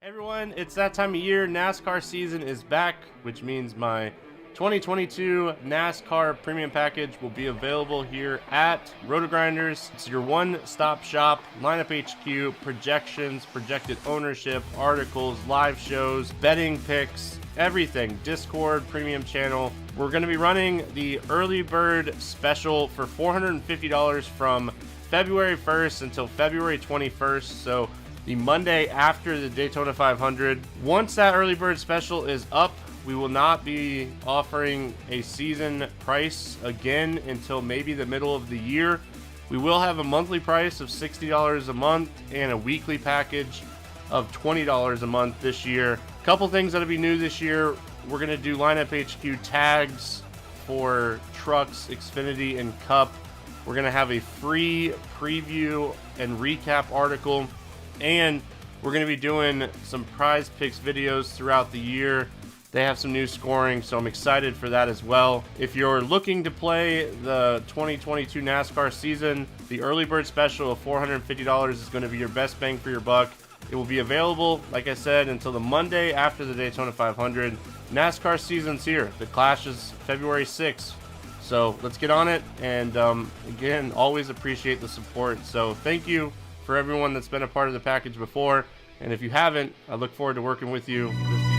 Hey everyone, it's that time of year. NASCAR season is back, which means my 2022 NASCAR premium package will be available here at Rotogrinders. It's your one-stop shop, lineup HQ, projections, projected ownership, articles, live shows, betting picks, everything. Discord, premium channel. We're going to be running the early bird special for $450 from February 1st until February 21st. So the Monday after the Daytona 500. Once that early bird special is up, we will not be offering a season price again until maybe the middle of the year. We will have a monthly price of $60 a month and a weekly package of $20 a month this year. A couple things that'll be new this year. We're going to do lineup HQ tags for trucks, Xfinity, and Cup. We're going to have a free preview and recap article. And we're going to be doing some prize picks videos throughout the year. They have some new scoring, so I'm excited for that as well. If you're looking to play the 2022 NASCAR season, the early bird special of $450 is going to be your best bang for your buck. It will be available, like I said, until the Monday after the Daytona 500. NASCAR season's here. The Clash is February 6th. So let's get on it. And again, always appreciate the support. So thank you for everyone that's been a part of the package before, and if you haven't, I look forward to working with you this season.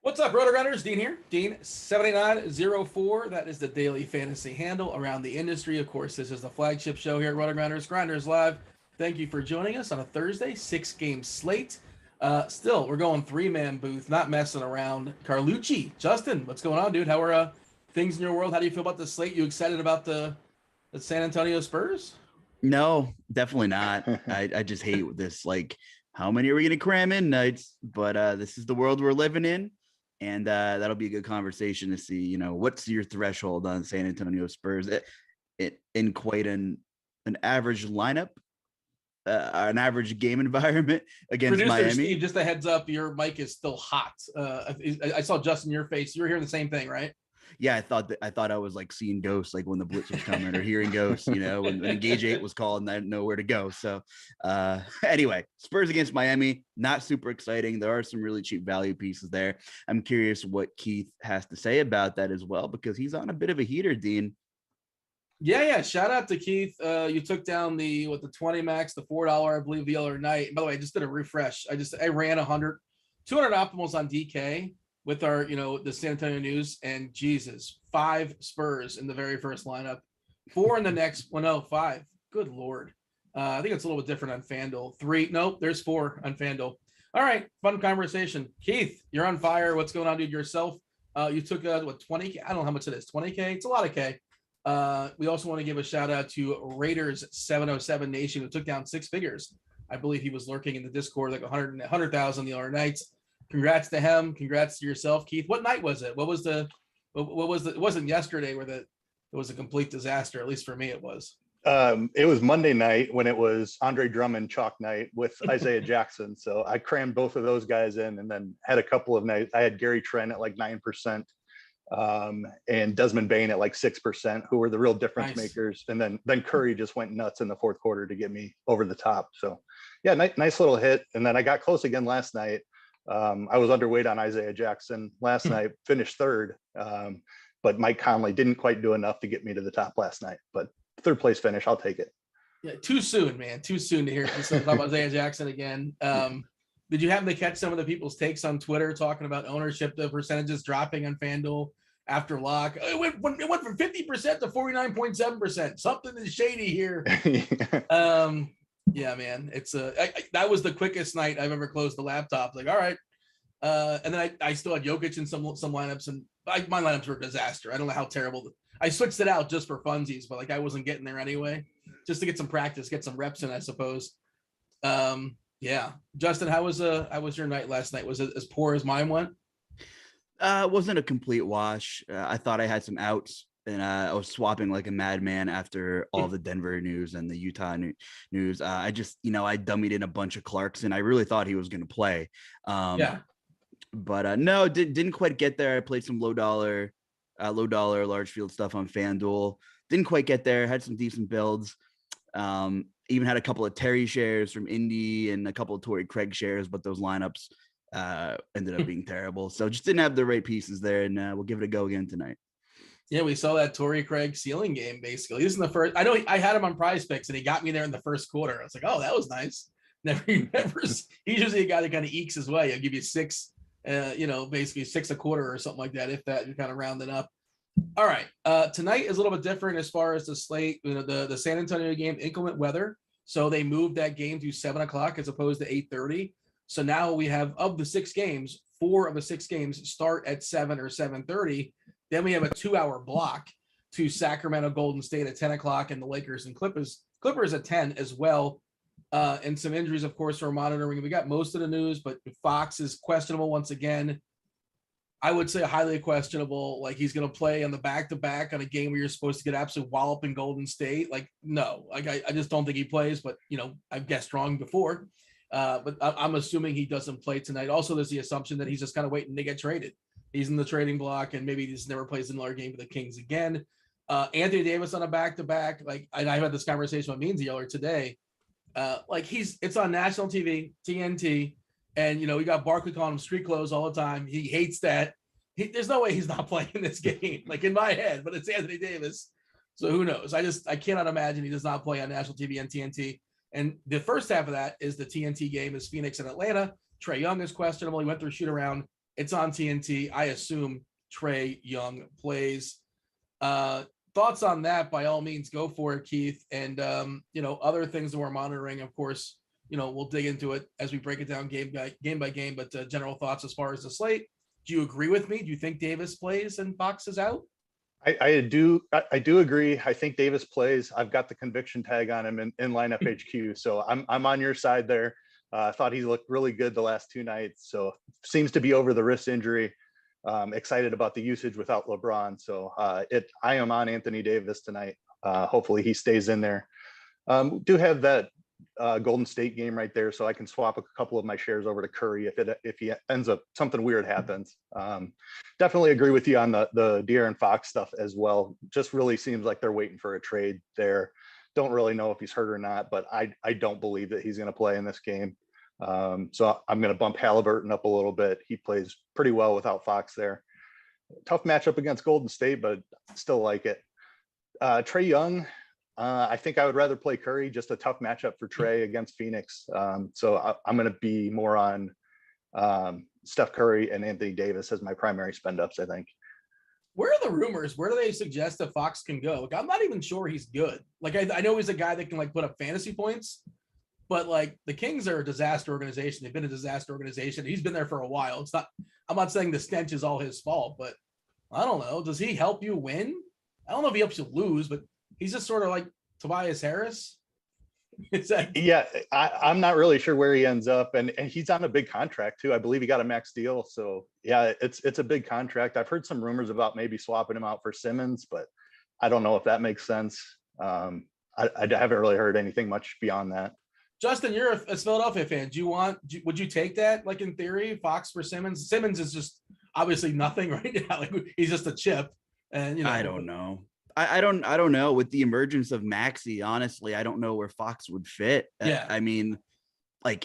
What's up, Rotogrinders? Dean here. Dean7904. That is the daily fantasy handle around the industry. Of course, this is the flagship show here at Rotogrinders, Grinderslive. Thank you for joining us on a Thursday, 6-game slate. Still, we're going three-man booth, not messing around. Carlucci, Justin, what's going on, dude? How are things in your world? How do you feel about the slate? You excited about the San Antonio Spurs? No, definitely not. I just hate this. Like, how many are we going to cram in nights? But this is the world we're living in. And that'll be a good conversation to see, you know, what's your threshold on San Antonio Spurs it in quite an average lineup, an average game environment against Producer Miami. Steve, just a heads up, your mic is still hot. I saw Justin, your face. You were hearing the same thing, right? Yeah, I thought I was like seeing ghosts, like when the blitz was coming, or hearing ghosts, you know, when Engage 8 was called and I didn't know where to go. So anyway, Spurs against Miami, not super exciting. There are some really cheap value pieces there. I'm curious what Keith has to say about that as well, because he's on a bit of a heater, Dean. Yeah. Shout out to Keith. You took down the 20 max, the $4, I believe, the other night. By the way, I just did a refresh. I ran 200 optimals on DK with our, the San Antonio News, and Jesus, 5 Spurs in the very first lineup, 4 in the next. Well, no, 5. Good Lord. I think it's a little bit different on FanDuel. 3. Nope, there's 4 on FanDuel. All right, fun conversation. Keith, you're on fire. What's going on, dude? Yourself? You took 20K? I don't know how much it is. 20K? It's a lot of K. We also want to give a shout out to Raiders 707 Nation, who took down 6 figures. I believe he was lurking in the Discord like 100,000 the other night. Congrats to him. Congrats to yourself, Keith. What night was it? What was the? It wasn't yesterday where it was a complete disaster. At least for me, it was. It was Monday night when it was Andre Drummond chalk night with Isaiah Jackson. So I crammed both of those guys in, and then had a couple of nights. I had Gary Trent at like 9%, and Desmond Bain at like 6%, who were the real difference makers. And then Curry just went nuts in the fourth quarter to get me over the top. So yeah, nice little hit. And then I got close again last night. I was underweight on Isaiah Jackson last night, finished third, but Mike Conley didn't quite do enough to get me to the top last night. But third place finish, I'll take it. Yeah, too soon, man. Too soon to hear about Isaiah Jackson again. Did you happen to catch some of the people's takes on Twitter talking about ownership, the percentages dropping on FanDuel after lock? It went from 50% to 49.7%. Something is shady here. Yeah, man. It's that was the quickest night I've ever closed the laptop. Like, all right, And then I still had Jokic in some lineups, and my lineups were a disaster. I don't know how terrible. I switched it out just for funsies, but like I wasn't getting there anyway, just to get some practice, get some reps in, I suppose. Yeah, Justin, how was your night last night? Was it as poor as mine went? It wasn't a complete wash. I thought I had some outs, and I was swapping like a madman after all the Denver news and the Utah news. I just, I dummied in a bunch of Clarkson. I really thought he was going to play. Yeah. But no, didn't quite get there. I played some low dollar, large field stuff on FanDuel. Didn't quite get there. Had some decent builds. Even had a couple of Terry shares from Indy and a couple of Torrey Craig shares, but those lineups ended up being terrible. So just didn't have the right pieces there, and we'll give it a go again tonight. Yeah, we saw that Torrey Craig ceiling game basically. This is the first. I know I had him on Prize Picks, and he got me there in the first quarter. I was like, oh, that was nice. Never. He's usually a guy that kind of ekes his way. I'll give you 6, basically 6 a quarter or something like that. If that, you're kind of rounding up. All right. Tonight is a little bit different as far as the slate. The San Antonio game, inclement weather, so they moved that game to 7:00 as opposed to 8:30. So now we have, of the 6 games, 4 of the 6 games start at 7 or 7:30. Then we have a 2-hour block to Sacramento, Golden State at 10:00, and the Lakers and Clippers at 10 as well. And some injuries, of course, we're monitoring. We got most of the news, but Fox is questionable once again. I would say highly questionable. Like, he's going to play on the back-to-back on a game where you're supposed to get absolute wallop in Golden State. Like, no, like I just don't think he plays, but I've guessed wrong before. But I'm assuming he doesn't play tonight. Also, there's the assumption that he's just kind of waiting to get traded. He's in the trading block, and maybe he just never plays another game for the Kings again. Anthony Davis on a back-to-back. Like, and I had this conversation with Meansy earlier today. It's on national TV, TNT. And, we got Barkley calling him street clothes all the time. He hates that. There's no way he's not playing this game, like in my head, but it's Anthony Davis. So who knows? I cannot imagine he does not play on national TV and TNT. And the first half of that is the TNT game is Phoenix and Atlanta. Trae Young is questionable. He went through a shoot around. It's on TNT. I assume Trae Young plays. Thoughts on that, by all means, go for it, Keith. And, other things that we're monitoring, of course, we'll dig into it as we break it down game by game, but general thoughts as far as the slate. Do you agree with me? Do you think Davis plays and Fox is out? I do agree. I think Davis plays. I've got the conviction tag on him in lineup HQ. So I'm on your side there. I thought he looked really good the last 2 nights. So seems to be over the wrist injury. Excited about the usage without LeBron. So I am on Anthony Davis tonight. Hopefully he stays in there. Do have that Golden State game right there, so I can swap a couple of my shares over to Curry if he ends up something weird happens. Definitely agree with you on the De'Aaron Fox stuff as well. Just really seems like they're waiting for a trade there. Don't really know if he's hurt or not, but I don't believe that he's going to play in this game. So I'm going to bump Halliburton up a little bit. He plays pretty well without Fox there. Tough matchup against Golden State, but still like it. Trae Young, I think I would rather play Curry. Just a tough matchup for Trae against Phoenix. So I'm going to be more on Steph Curry and Anthony Davis as my primary spend ups, I think. Where are the rumors? Where do they suggest that Fox can go? Like, I'm not even sure he's good. Like, I know he's a guy that can put up fantasy points, but the Kings are a disaster organization. They've been a disaster organization. He's been there for a while. I'm not saying the stench is all his fault, but I don't know. Does he help you win? I don't know if he helps you lose, but he's just sort of like Tobias Harris. Yeah, I'm not really sure where he ends up, and he's on a big contract too. I believe he got a max deal, so yeah, it's a big contract. I've heard some rumors about maybe swapping him out for Simmons, but I don't know if that makes sense. I haven't really heard anything much beyond that. Justin, you're a Philadelphia fan. Would you take that? Like, in theory, Fox for Simmons? Simmons is just obviously nothing right now. Like, he's just a chip, and I don't know. I don't know. With the emergence of Maxey, honestly, I don't know where Fox would fit. Yeah. I mean,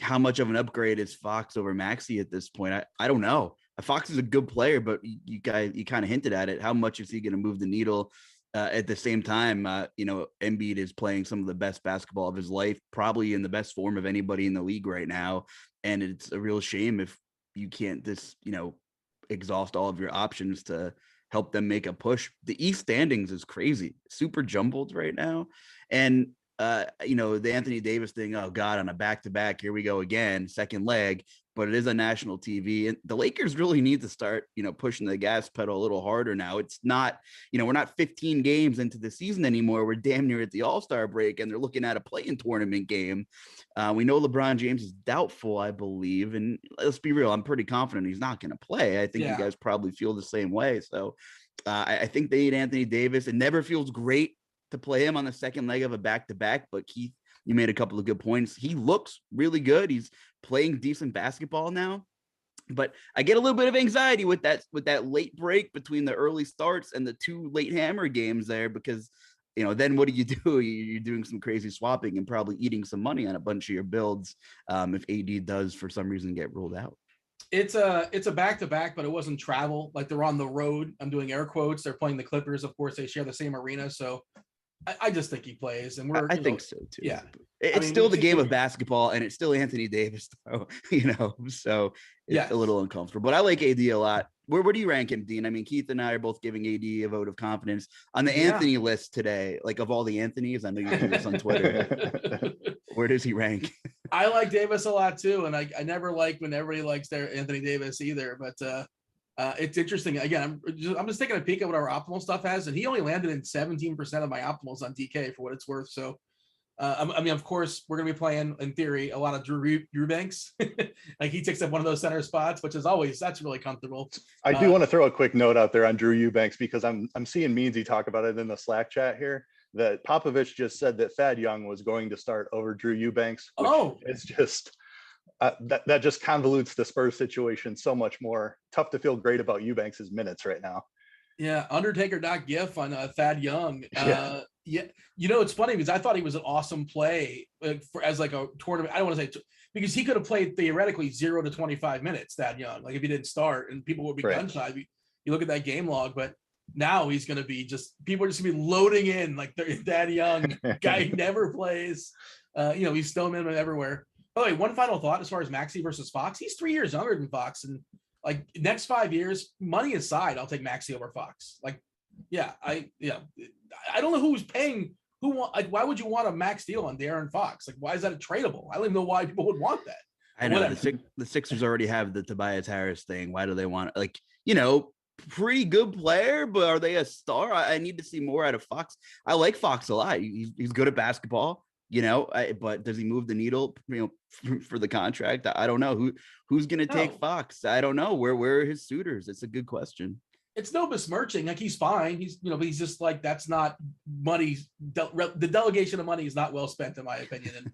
how much of an upgrade is Fox over Maxey at this point? I don't know. Fox is a good player, but you kind of hinted at it. How much is he going to move the needle? At the same time, Embiid is playing some of the best basketball of his life, probably in the best form of anybody in the league right now. And it's a real shame if you can't exhaust all of your options to help them make a push. The East standings is crazy, super jumbled right now. And the Anthony Davis thing, oh God, on a back-to-back, here we go again, second leg, but it is on national TV. And the Lakers really need to start, pushing the gas pedal a little harder now. It's not, we're not 15 games into the season anymore. We're damn near at the All-Star break, and they're looking at a play-in tournament game. We know LeBron James is doubtful, I believe. And let's be real, I'm pretty confident he's not going to play. I think you guys probably feel the same way. So I think they need Anthony Davis. It never feels great to play him on the second leg of a back-to-back, but Keith, you made a couple of good points. He looks really good. He's playing decent basketball now, but I get a little bit of anxiety with that late break between the early starts and the 2 late hammer games there, because then what do? You're doing some crazy swapping and probably eating some money on a bunch of your builds if AD does for some reason get ruled out. It's a back-to-back, but it wasn't travel. Like, they're on the road. I'm doing air quotes. They're playing the Clippers. Of course, they share the same arena. So I just think he plays, and I think so too. Yeah, it's still the game of basketball, and it's still Anthony Davis, though. So it's a little uncomfortable. But I like AD a lot. Where do you rank him, Dean? I mean, Keith and I are both giving AD a vote of confidence on the Anthony list today. Like, of all the Anthonys, I know you do this on Twitter. Where does he rank? I like Davis a lot too, and I never like when everybody likes their Anthony Davis either. But it's interesting. Again, I'm just taking a peek at what our optimal stuff has, and he only landed in 17% of my optimals on DK for what it's worth. So, I mean, of course, we're going to be playing, in theory, a lot of Drew Eubanks. Like, he takes up one of those center spots, which is always, that's really comfortable. I do want to throw a quick note out there on Drew Eubanks, because I'm seeing Meansy talk about it in the Slack chat here, that Popovich just said that Thad Young was going to start over Drew Eubanks. It's just that just convolutes the Spurs situation so much more. Tough to feel great about Eubanks's minutes right now. Yeah, Undertaker.gif on Thad Young. It's funny because I thought he was an awesome play as like a tournament. I don't want to say because he could have played theoretically 0 to 25 minutes. Thad Young, like, if he didn't start, and people would be gun shy. You look at that game log, but now he's going to be people are just going to be loading in like Thad Young, guy who never plays. He's still in everywhere. By the way, one final thought as far as Maxey versus Fox. He's 3 years younger than Fox, and like, next 5 years, money aside, I'll take Maxey over Fox. Like, I don't know who's paying. Why would you want a max deal on De'Aaron Fox? Like, why is that a tradable? I don't even know why people would want that. I know the Sixers already have the Tobias Harris thing. Why do they want, pretty good player, but are they a star? I need to see more out of Fox. I like Fox a lot. He's good at basketball. But does he move the needle, for the contract? I don't know who's going to take Fox. I don't know where are his suitors. It's a good question. It's no besmirching. Like, he's fine. But he's just like, that's not money. The delegation of money is not well spent, in my opinion. And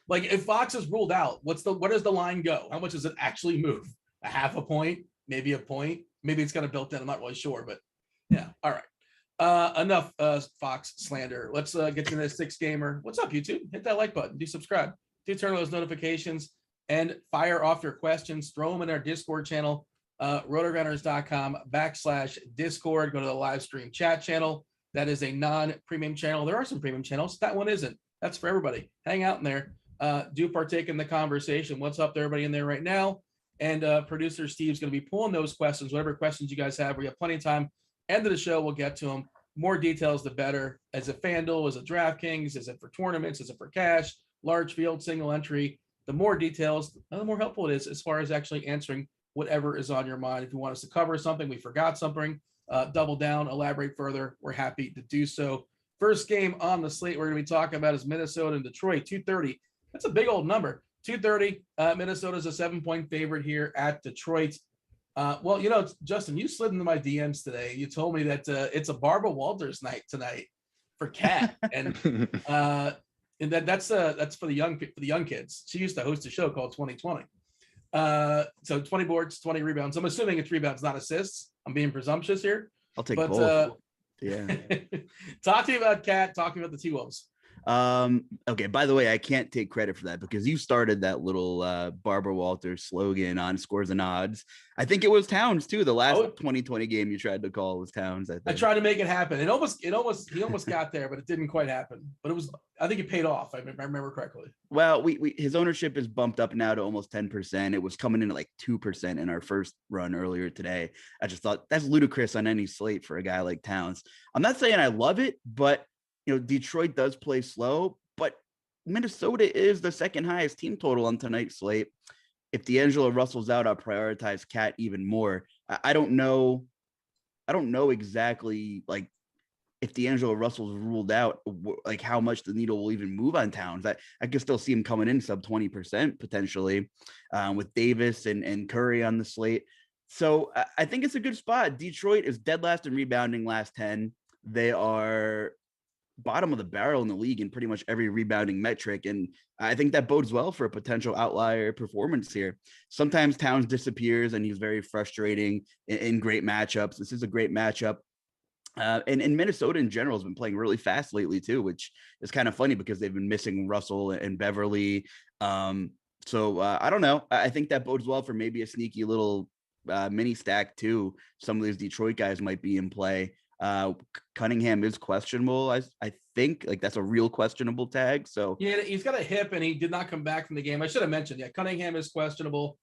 like, if Fox is ruled out, where does the line go? How much does it actually move? A half a point, maybe a point, maybe it's kind of built in. I'm not really sure, but yeah. All right. Enough Fox slander. Let's get to the 6 gamer. What's up, YouTube? Hit that like button. Do subscribe. Do turn on those notifications and fire off your questions. Throw them in our Discord channel, rotogrinders.com/Discord. Go to the live stream chat channel. That is a non-premium channel. There are some premium channels. That one isn't. That's for everybody. Hang out in there. Do partake in the conversation. What's up to everybody in there right now? And producer Steve's going to be pulling those questions, whatever questions you guys have. We have plenty of time. End of the show, we'll get to them. More details, the better. Is it FanDuel? Is it DraftKings? Is it for tournaments? Is it for cash? Large field, single entry? The more details, the more helpful it is as far as actually answering whatever is on your mind. If you want us to cover something, we forgot something, double down, elaborate further, we're happy to do so. First game on the slate we're going to be talking about is Minnesota and Detroit, 2:30. That's a big old number. 2:30. Minnesota's a 7-point favorite here at Detroit. Well, Justin, you slid into my DMs today. You told me that it's a Barbara Walters night tonight for Kat, and that's for the young kids. She used to host a show called 2020. So 20 boards, 20 rebounds. I'm assuming it's rebounds, not assists. I'm being presumptuous here. I'll take both. Yeah. Talk to me about Kat. Talking about the T-Wolves. Okay, by the way, I can't take credit for that because you started that little Barbara Walters slogan on Scores and Odds. I think it was Towns too. The last 2020 game you tried to call was Towns. I tried to make it happen. He almost got there, but it didn't quite happen. But I think it paid off. If I remember correctly. Well, his ownership is bumped up now to almost 10%. It was coming in at like 2% in our first run earlier today. I just thought that's ludicrous on any slate for a guy like Towns. I'm not saying I love it, but Detroit does play slow, but Minnesota is the second highest team total on tonight's slate. If D'Angelo Russell's out, I'll prioritize Cat even more. I don't know exactly like if D'Angelo Russell's ruled out, like how much the needle will even move on Towns. I can still see him coming in sub 20% potentially with Davis and Curry on the slate. So I think it's a good spot. Detroit is dead last in rebounding, last 10. They are bottom of the barrel in the league in pretty much every rebounding metric. And I think that bodes well for a potential outlier performance here. Sometimes Towns disappears and he's very frustrating in great matchups. This is a great matchup. And Minnesota in general has been playing really fast lately too, which is kind of funny because they've been missing Russell and Beverly. So I don't know. I think that bodes well for maybe a sneaky little mini stack too. Some of these Detroit guys might be in play. Cunningham is questionable. I think like that's a real questionable tag. So yeah, he's got a hip and he did not come back from the game. I should have mentioned, yeah, Cunningham is questionable.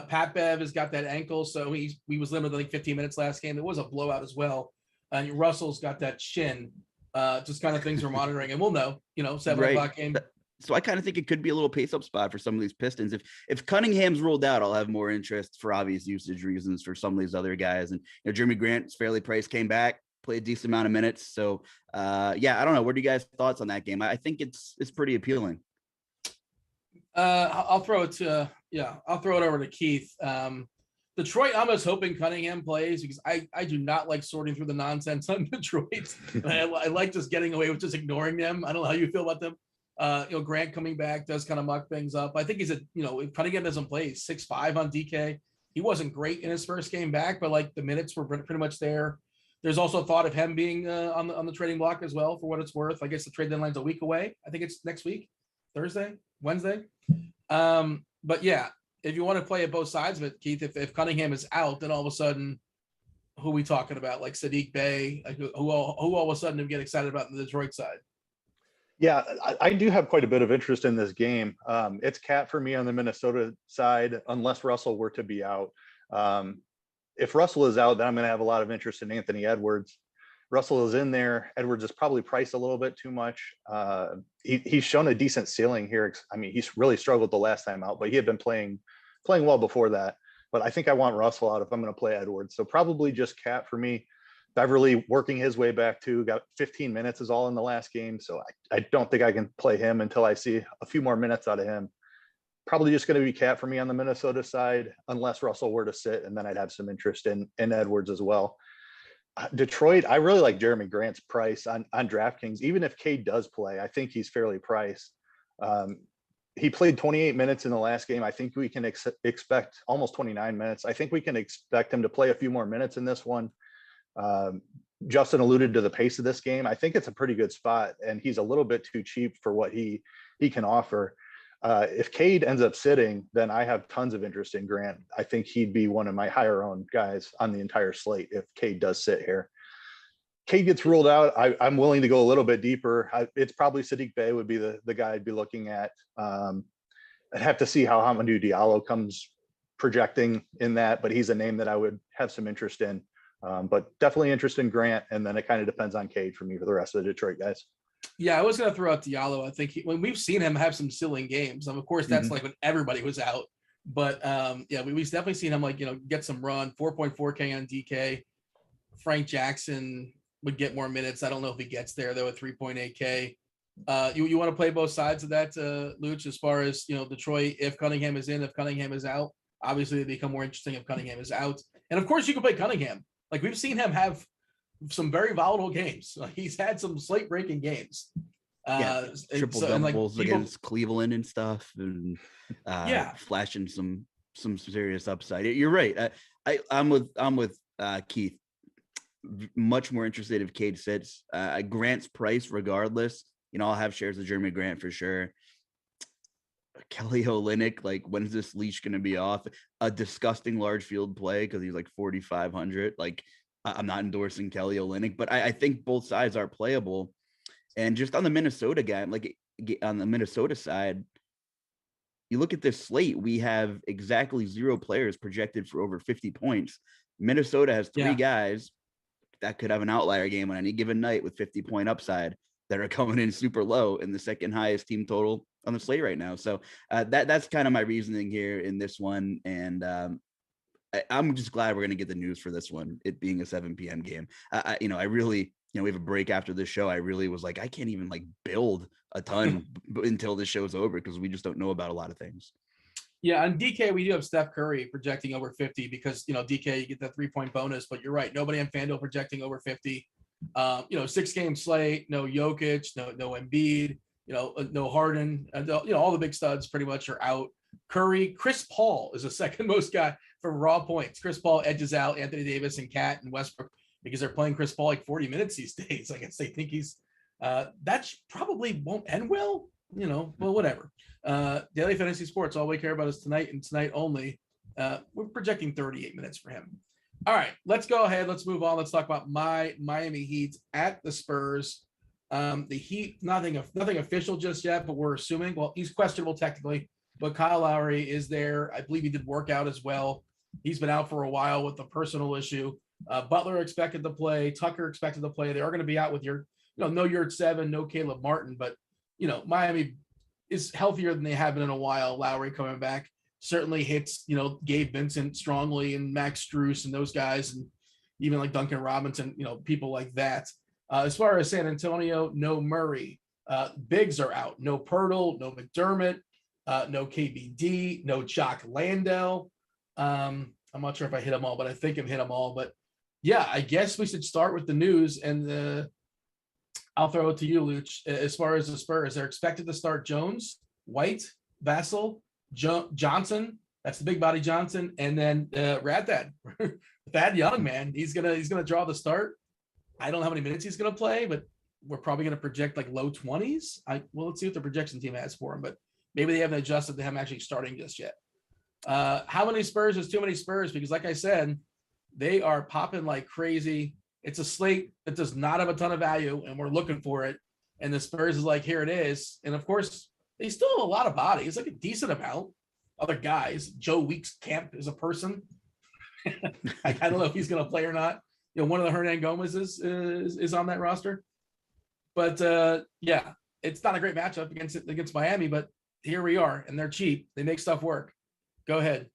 Pat Bev has got that ankle, so he was limited to like 15 minutes last game. It was a blowout as well. And Russell's got that shin. Just kind of things we're monitoring, and we'll know. 7 o'clock game. So I kind of think it could be a little pace up spot for some of these Pistons. If Cunningham's ruled out, I'll have more interest for obvious usage reasons for some of these other guys. And Jeremy Grant's fairly priced, came back, played a decent amount of minutes. So yeah, I don't know. What are you guys' thoughts on that game? I think it's pretty appealing. I'll throw it over to Keith. Detroit, I'm just hoping Cunningham plays because I do not like sorting through the nonsense on Detroit. I like just getting away with just ignoring them. I don't know how you feel about them. Grant coming back does kind of muck things up. I think if Cunningham doesn't play, he's 6'5" on DK. He wasn't great in his first game back, but like the minutes were pretty much there. There's also thought of him being on the trading block as well, for what it's worth. I guess the trade deadline's a week away. I think it's next week, Wednesday. But yeah, if you want to play at both sides of it, Keith, if Cunningham is out, then all of a sudden, who are we talking about? Like Sadiq Bey, who all of a sudden we get excited about the Detroit side? Yeah, I do have quite a bit of interest in this game. It's Cat for me on the Minnesota side, unless Russell were to be out. If Russell is out, then I'm going to have a lot of interest in Anthony Edwards. Russell is in there. Edwards is probably priced a little bit too much. He's shown a decent ceiling here. I mean, he's really struggled the last time out, but he had been playing well before that. But I think I want Russell out if I'm going to play Edwards. So probably just Cat for me. Beverly working his way back too, got 15 minutes is all in the last game. So I don't think I can play him until I see a few more minutes out of him. Probably just going to be Cat for me on the Minnesota side, unless Russell were to sit, and then I'd have some interest in Edwards as well. Detroit, I really like Jeremy Grant's price on DraftKings. Even if Cade does play, I think he's fairly priced. He played 28 minutes in the last game. I think we can expect almost 29 minutes. I think we can expect him to play a few more minutes in this one. Justin alluded to the pace of this game. I think it's a pretty good spot, and he's a little bit too cheap for what he can offer. If Cade ends up sitting, then I have tons of interest in Grant. I think he'd be one of my higher owned guys on the entire slate if Cade does sit here. Cade gets ruled out, I'm willing to go a little bit deeper. It's probably Sadiq Bey would be the guy I'd be looking at. I'd have to see how Hamidou Diallo comes projecting in that, but he's a name that I would have some interest in. But definitely interest in Grant, and then it kind of depends on Cade for me for the rest of the Detroit guys. Yeah, I was going to throw out Diallo. I think when we've seen him have some ceiling games, of course, that's like when everybody was out. But yeah, we've definitely seen him get some run. 4.4K on DK. Frank Jackson would get more minutes. I don't know if he gets there though at 3.8K. You want to play both sides of that, Luch, as far as Detroit. If Cunningham is in, if Cunningham is out, obviously they become more interesting if Cunningham is out. And of course, you can play Cunningham. Like we've seen him have some very volatile games. He's had some slate breaking games. Triple doubles against Cleveland and stuff, and flashing some serious upside. You're right. I'm with Keith. Much more interested if Cade sits. Grant's price, regardless. I'll have shares of Jeremy Grant for sure. Kelly Olynyk, like when is this leash going to be off? A disgusting large field play because he's like 4,500. Like I'm not endorsing Kelly Olynyk, but I think both sides are playable. And just on the Minnesota game, like on the Minnesota side, you look at this slate, we have exactly 0 players projected for over 50 points. Minnesota has 3 guys that could have an outlier game on any given night with 50-point upside. that are coming in super low and the second highest team total on the slate right now. So that's kind of my reasoning here in this one. And I'm just glad we're going to get the news for this one, it being a 7 p.m. game. I really, we have a break after this show. I really was like, I can't even like build a ton until this show's over because we just don't know about a lot of things. Yeah, on DK, we do have Steph Curry projecting over 50 because, DK, you get that 3-point bonus, but you're right. Nobody on FanDuel projecting over 50. 6-game slate, no Jokic, no Embiid, no Harden, all the big studs pretty much are out. Curry, Chris Paul is the second most guy for raw points. Chris Paul edges out Anthony Davis and Cat and Westbrook because they're playing Chris Paul like 40 minutes these days. I guess they think he's that probably won't end well, well, whatever. Daily Fantasy Sports, all we care about is tonight and tonight only. We're projecting 38 minutes for him. All right, let's go ahead. Let's move on. Let's talk about my Miami Heat at the Spurs. The Heat, nothing official just yet, but we're assuming, well, he's questionable technically, but Kyle Lowry is there. I believe he did work out as well. He's been out for a while with a personal issue. Butler expected to play. Tucker expected to play. They are going to be out with no Yurt 7, no Caleb Martin, but Miami is healthier than they have been in a while. Lowry coming back certainly hits, Gabe Vincent strongly and Max Strus and those guys, and even like Duncan Robinson, people like that. As far as San Antonio, no Murray. Bigs are out. No Pirtle, no McDermott, no KBD, no Jock Landale. I'm not sure if I hit them all, but I think I've hit them all. But yeah, I guess we should start with the news, and I'll throw it to you, Luch. As far as the Spurs, they're expected to start Jones, White, Vassell, Johnson. That's the big body Johnson, and then Thad Young, man. He's gonna draw the start. I don't know how many minutes he's gonna play, but we're probably gonna project like low 20s. Let's see what the projection team has for him, but maybe they haven't adjusted to him actually starting just yet. How many Spurs is too many Spurs? Because like I said, they are popping like crazy. It's a slate that does not have a ton of value, and we're looking for it. And the Spurs is like, here it is. And of course, they still have a lot of bodies, like a decent amount. Other guys, Joe Weeks Camp is a person. I don't know if he's going to play or not. One of the Hernan Gomez is on that roster. But yeah, it's not a great matchup against Miami, but here we are, and they're cheap. They make stuff work. Go ahead.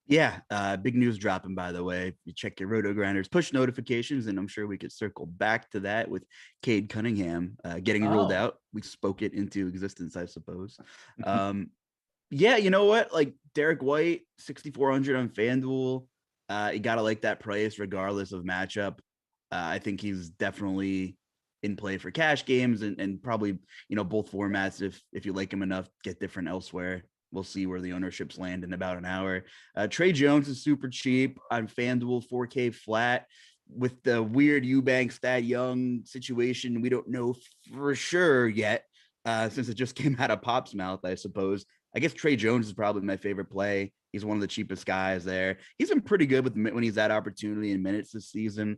Yeah, big news dropping, by the way. You check your Rotogrinders push notifications, and I'm sure we could circle back to that with Cade Cunningham getting ruled out. We spoke it into existence, I suppose. Yeah, you know what? Like Derek White, 6,400 on FanDuel. You got to like that price regardless of matchup. I think he's definitely in play for cash games and probably, both formats. If you like him enough, get different elsewhere. We'll see where the ownerships land in about an hour. Trey Jones is super cheap on FanDuel, 4K flat. With the weird Eubanks, Thad Young situation, we don't know for sure yet, since it just came out of Pop's mouth, I suppose. I guess Trey Jones is probably my favorite play. He's one of the cheapest guys there. He's been pretty good when he's had opportunity in minutes this season.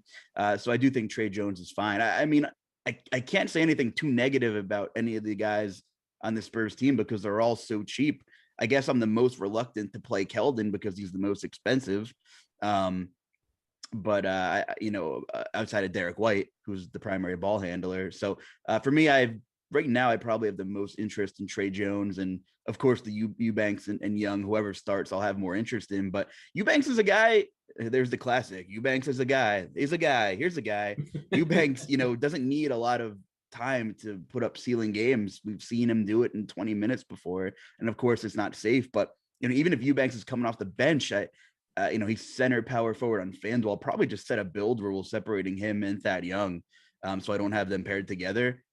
So I do think Trey Jones is fine. I can't say anything too negative about any of the guys on the Spurs team because they're all so cheap. I guess I'm the most reluctant to play Keldon because he's the most expensive. But outside of Derek White, who's the primary ball handler. So for me, right now, I probably have the most interest in Trey Jones. And of course, the Eubanks and Young, whoever starts, I'll have more interest in. But Eubanks is a guy. There's the classic. Eubanks is a guy. He's a guy. Here's a guy. Eubanks, doesn't need a lot of time to put up ceiling games. We've seen him do it in 20 minutes before. And of course, it's not safe. But, even if Eubanks is coming off the bench, he's center power forward on FanDuel. I'll probably just set a build rule separating him and Thad Young, so I don't have them paired together.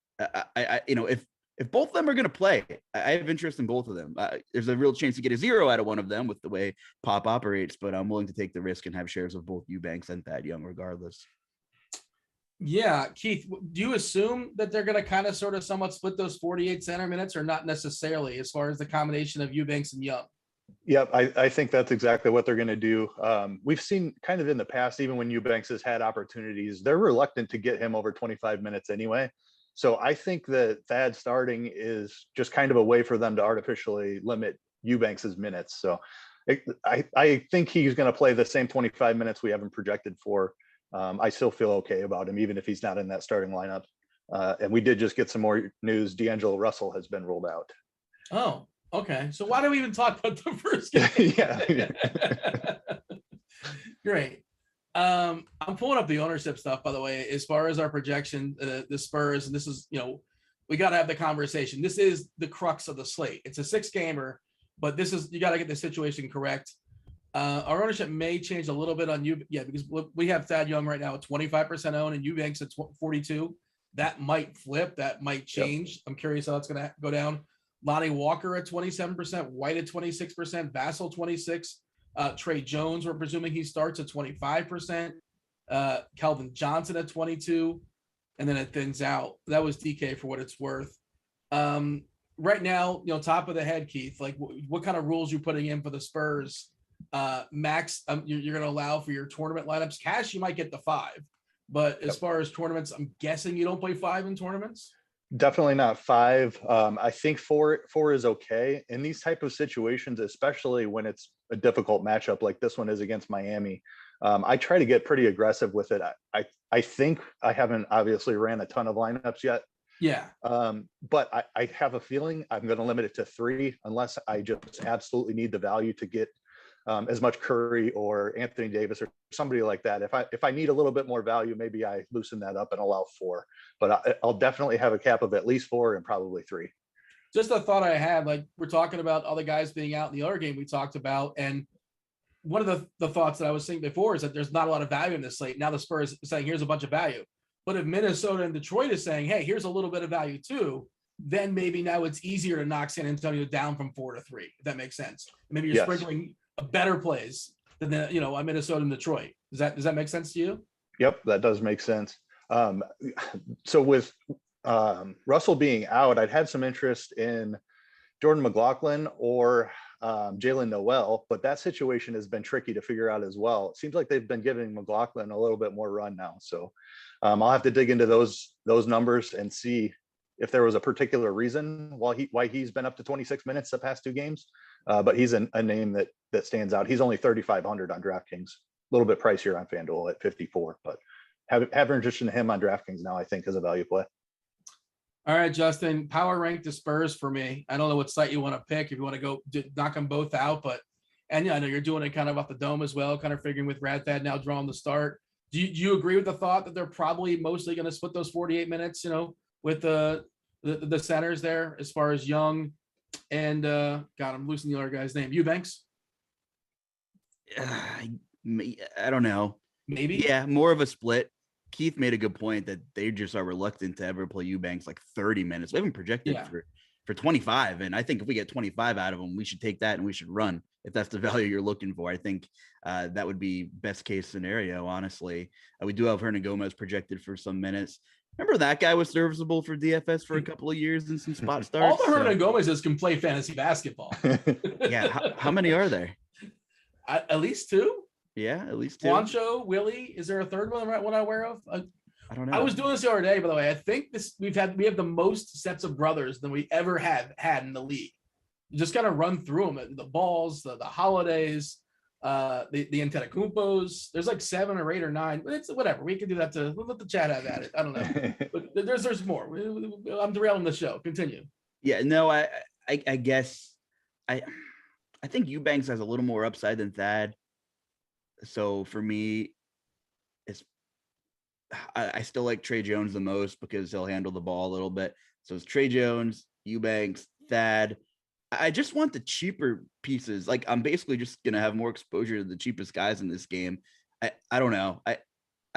If both of them are going to play, I have interest in both of them. There's a real chance to get a 0 out of one of them with the way Pop operates, but I'm willing to take the risk and have shares of both Eubanks and Thad Young regardless. Yeah, Keith, do you assume that they're going to kind of sort of somewhat split those 48 center minutes or not necessarily as far as the combination of Eubanks and Young? Yep, I think that's exactly what they're going to do. We've seen kind of in the past, even when Eubanks has had opportunities, they're reluctant to get him over 25 minutes anyway. So I think that Thad starting is just kind of a way for them to artificially limit Eubanks's minutes. So I think he's going to play the same 25 minutes we haven't projected for. I still feel okay about him, even if he's not in that starting lineup. And we did just get some more news. D'Angelo Russell has been ruled out. Oh, okay. So why do we even talk about the first game? Yeah. Great. I'm pulling up the ownership stuff, by the way, as far as our projection, the Spurs, and this is, we got to have the conversation. This is the crux of the slate. It's a 6-gamer, but you got to get the situation correct. Our ownership may change a little bit on you. Yeah, because we have Thad Young right now at 25% owned and Eubanks at 42. That might flip. That might change. Yep. I'm curious how that's going to go down. Lonnie Walker at 27%, White at 26%, Vassell 26%. Trey Jones, we're presuming he starts at 25%. Calvin Johnson at 22%, and then it thins out. That was DK for what it's worth. Right now, top of the head, Keith, like what kind of rules you putting in for the Spurs? Max, you're going to allow for your tournament lineups. Cash, you might get the 5, but as far as tournaments, I'm guessing you don't play 5 in tournaments. Definitely not 5. I think 4 is okay in these type of situations, especially when it's a difficult matchup like this one is against Miami. I try to get pretty aggressive with it. I think I haven't obviously ran a ton of lineups yet. Yeah. But I have a feeling I'm going to limit it to 3 unless I just absolutely need the value to get as much Curry or Anthony Davis or somebody like that. If I need a little bit more value, maybe I loosen that up and allow 4. But I'll definitely have a cap of at least 4 and probably 3. Just a thought I had, like we're talking about other guys being out in the other game we talked about, and one of the thoughts that I was saying before is that there's not a lot of value in this slate. Now the Spurs saying here's a bunch of value, but if Minnesota and Detroit is saying, hey, here's a little bit of value too, then maybe now it's easier to knock San Antonio down from 4 to 3. If that makes sense. Maybe you're sprinkling better plays than a Minnesota and Detroit. Does that make sense to you? Yep, that does make sense. So with Russell being out, I'd had some interest in Jordan McLaughlin or Jalen Noel, but that situation has been tricky to figure out as well. It seems like they've been giving McLaughlin a little bit more run now. So I'll have to dig into those numbers and see if there was a particular reason why he's been up to 26 minutes the past 2 games. But he's a name that stands out. He's only 3,500 on DraftKings, a little bit pricier on FanDuel at 54, but having interest in him on DraftKings now, I think, is a value play. All right, Justin, power rank the Spurs for me. I don't know what site you want to pick if you want to go knock them both out, and I know you're doing it kind of off the dome as well, kind of figuring with Radfad now drawing the start. Do you agree with the thought that they're probably mostly going to split those 48 minutes, with the centers there as far as Young and I'm losing the other guy's name. Eubanks? I don't know. Maybe. Yeah, more of a split. Keith made a good point that they just are reluctant to ever play Eubanks like 30 minutes. We haven't projected for 25. And I think if we get 25 out of them, we should take that and we should run. If that's the value you're looking for, I think that would be best case scenario, honestly. We do have Hernan Gomez projected for some minutes. Remember that guy was serviceable for DFS for a couple of years and some spot starts. All the Hernan Gomez's can play fantasy basketball. Yeah. How many are there? At least 2. Yeah, at least 2. Juancho, Willie, is there a third one I'm aware of? I don't know. I was doing this the other day, by the way. I think we have the most sets of brothers than we ever have had in the league. You just kind of run through them. The Balls, the Holidays, the Antetokounmpos. There's like 7 or 8 or 9. But it's whatever. We can do that we'll let the chat have at it. I don't know. But there's more. I'm derailing the show. Continue. Yeah, no, I guess I think Eubanks has a little more upside than Thad. So for me, I still like Trey Jones the most because he'll handle the ball a little bit. So it's Trey Jones, Eubanks, Thad. I just want the cheaper pieces. Like I'm basically just going to have more exposure to the cheapest guys in this game. I don't know.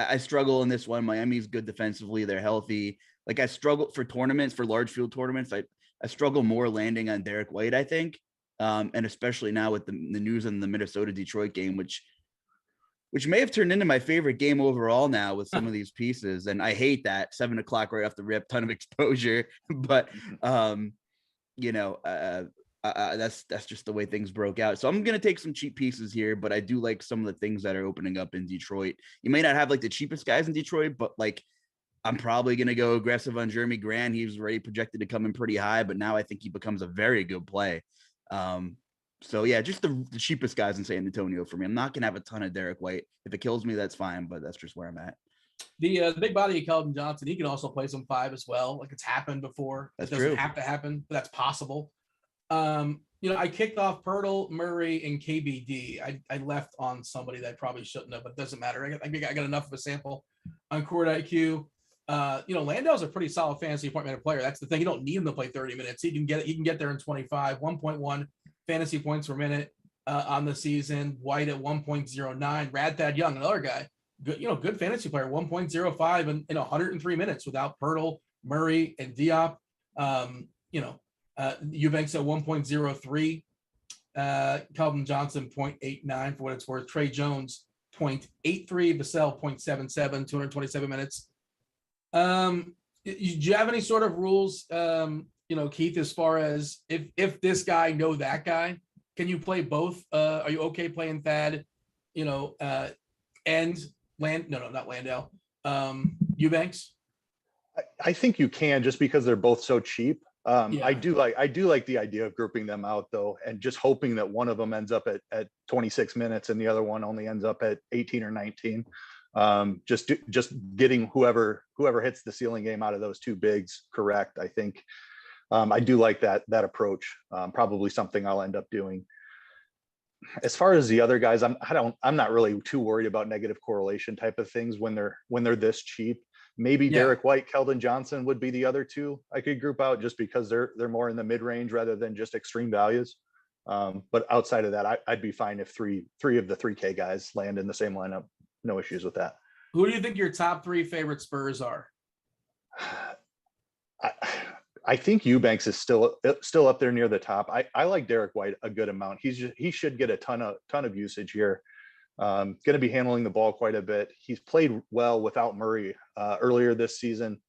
I struggle in this one. Miami's good defensively. They're healthy. Like I struggle for tournaments, for large field tournaments. I struggle more landing on Derek White, I think. And especially now with the news in the Minnesota-Detroit game, which may have turned into my favorite game overall now with some of these pieces. And I hate that 7 o'clock right off the rip, ton of exposure, but that's just the way things broke out. So I'm going to take some cheap pieces here, but I do like some of the things that are opening up in Detroit. You may not have like the cheapest guys in Detroit, but like I'm probably going to go aggressive on Jeremy Grant. He was already projected to come in pretty high, but now I think he becomes a very good play. So yeah, just the cheapest guys in San Antonio for me. I'm not going to have a ton of Derek White. If it kills me, that's fine, but that's just where I'm at. The big body of Keldon Johnson, he can also play some 5 as well. Like, it's happened before. That's It doesn't true. have to happen, but that's possible. I kicked off Pirtle, Murray, and KBD. I left on somebody that I probably shouldn't have, but it doesn't matter. I got enough of a sample on Court IQ. Landau's a pretty solid fantasy point man player. That's the thing. You don't need him to play 30 minutes. He can get there in 25, 1.1 fantasy points per minute on the season. White at 1.09. Radthad Young, another guy, good fantasy player, 1.05 in 103 minutes without Pirtle, Murray, and Diop. Eubanks at 1.03. Keldon Johnson 0.89 for what it's worth. Trey Jones 0.83. Vassell 0.77. 227 minutes. Do you have any sort of rules, Keith, as far as if this guy know that guy, can you play both? Are you okay playing Thad, and not Landau, Eubanks? I think you can, just because they're both so cheap. Yeah. I do like the idea of grouping them out though, and just hoping that one of them ends up at 26 minutes and the other one only ends up at 18 or 19. Just getting whoever hits the ceiling game out of those two bigs correct. I think I do like that approach. Probably something I'll end up doing. As far as the other guys, I'm not really too worried about negative correlation type of things when they're this cheap. Maybe Derek White, Keldon Johnson would be the other two I could group out, just because they're more in the mid range rather than just extreme values. But outside of that, I'd be fine if three of the 3K guys land in the same lineup. No issues with that. Who do you think your top 3 favorite Spurs are? I think Eubanks is still up there near the top. I like Derek White a good amount. He should get a ton of usage here. Going to be handling the ball quite a bit. He's played well without Murray earlier this season.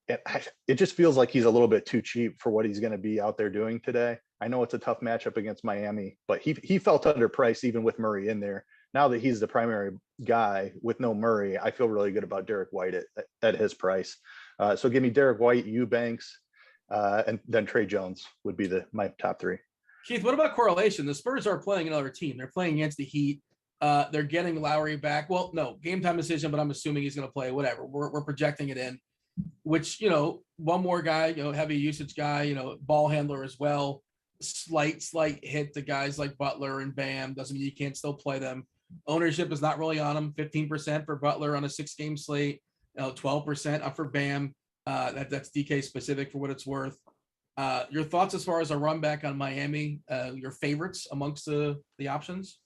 It just feels like he's a little bit too cheap for what he's going to be out there doing today. I know it's a tough matchup against Miami, but he felt underpriced even with Murray in there. Now that he's the primary guy with no Murray, I feel really good about Derek White at his price. So give me Derek White, Eubanks, and then Trey Jones would be my top 3. Keith, what about correlation? The Spurs are playing another team. They're playing against the Heat. They're getting Lowry back. Well, no, game time decision, but I'm assuming he's going to play. Whatever. We're projecting it in. Which, one more guy, heavy usage guy, ball handler as well. Slight hit to guys like Butler and Bam. Doesn't mean you can't still play them. Ownership is not really on him. 15% for Butler on a 6-game slate. 12% for Bam. That's DK specific for what it's worth. Your thoughts as far as a run back on Miami? Your favorites amongst the options?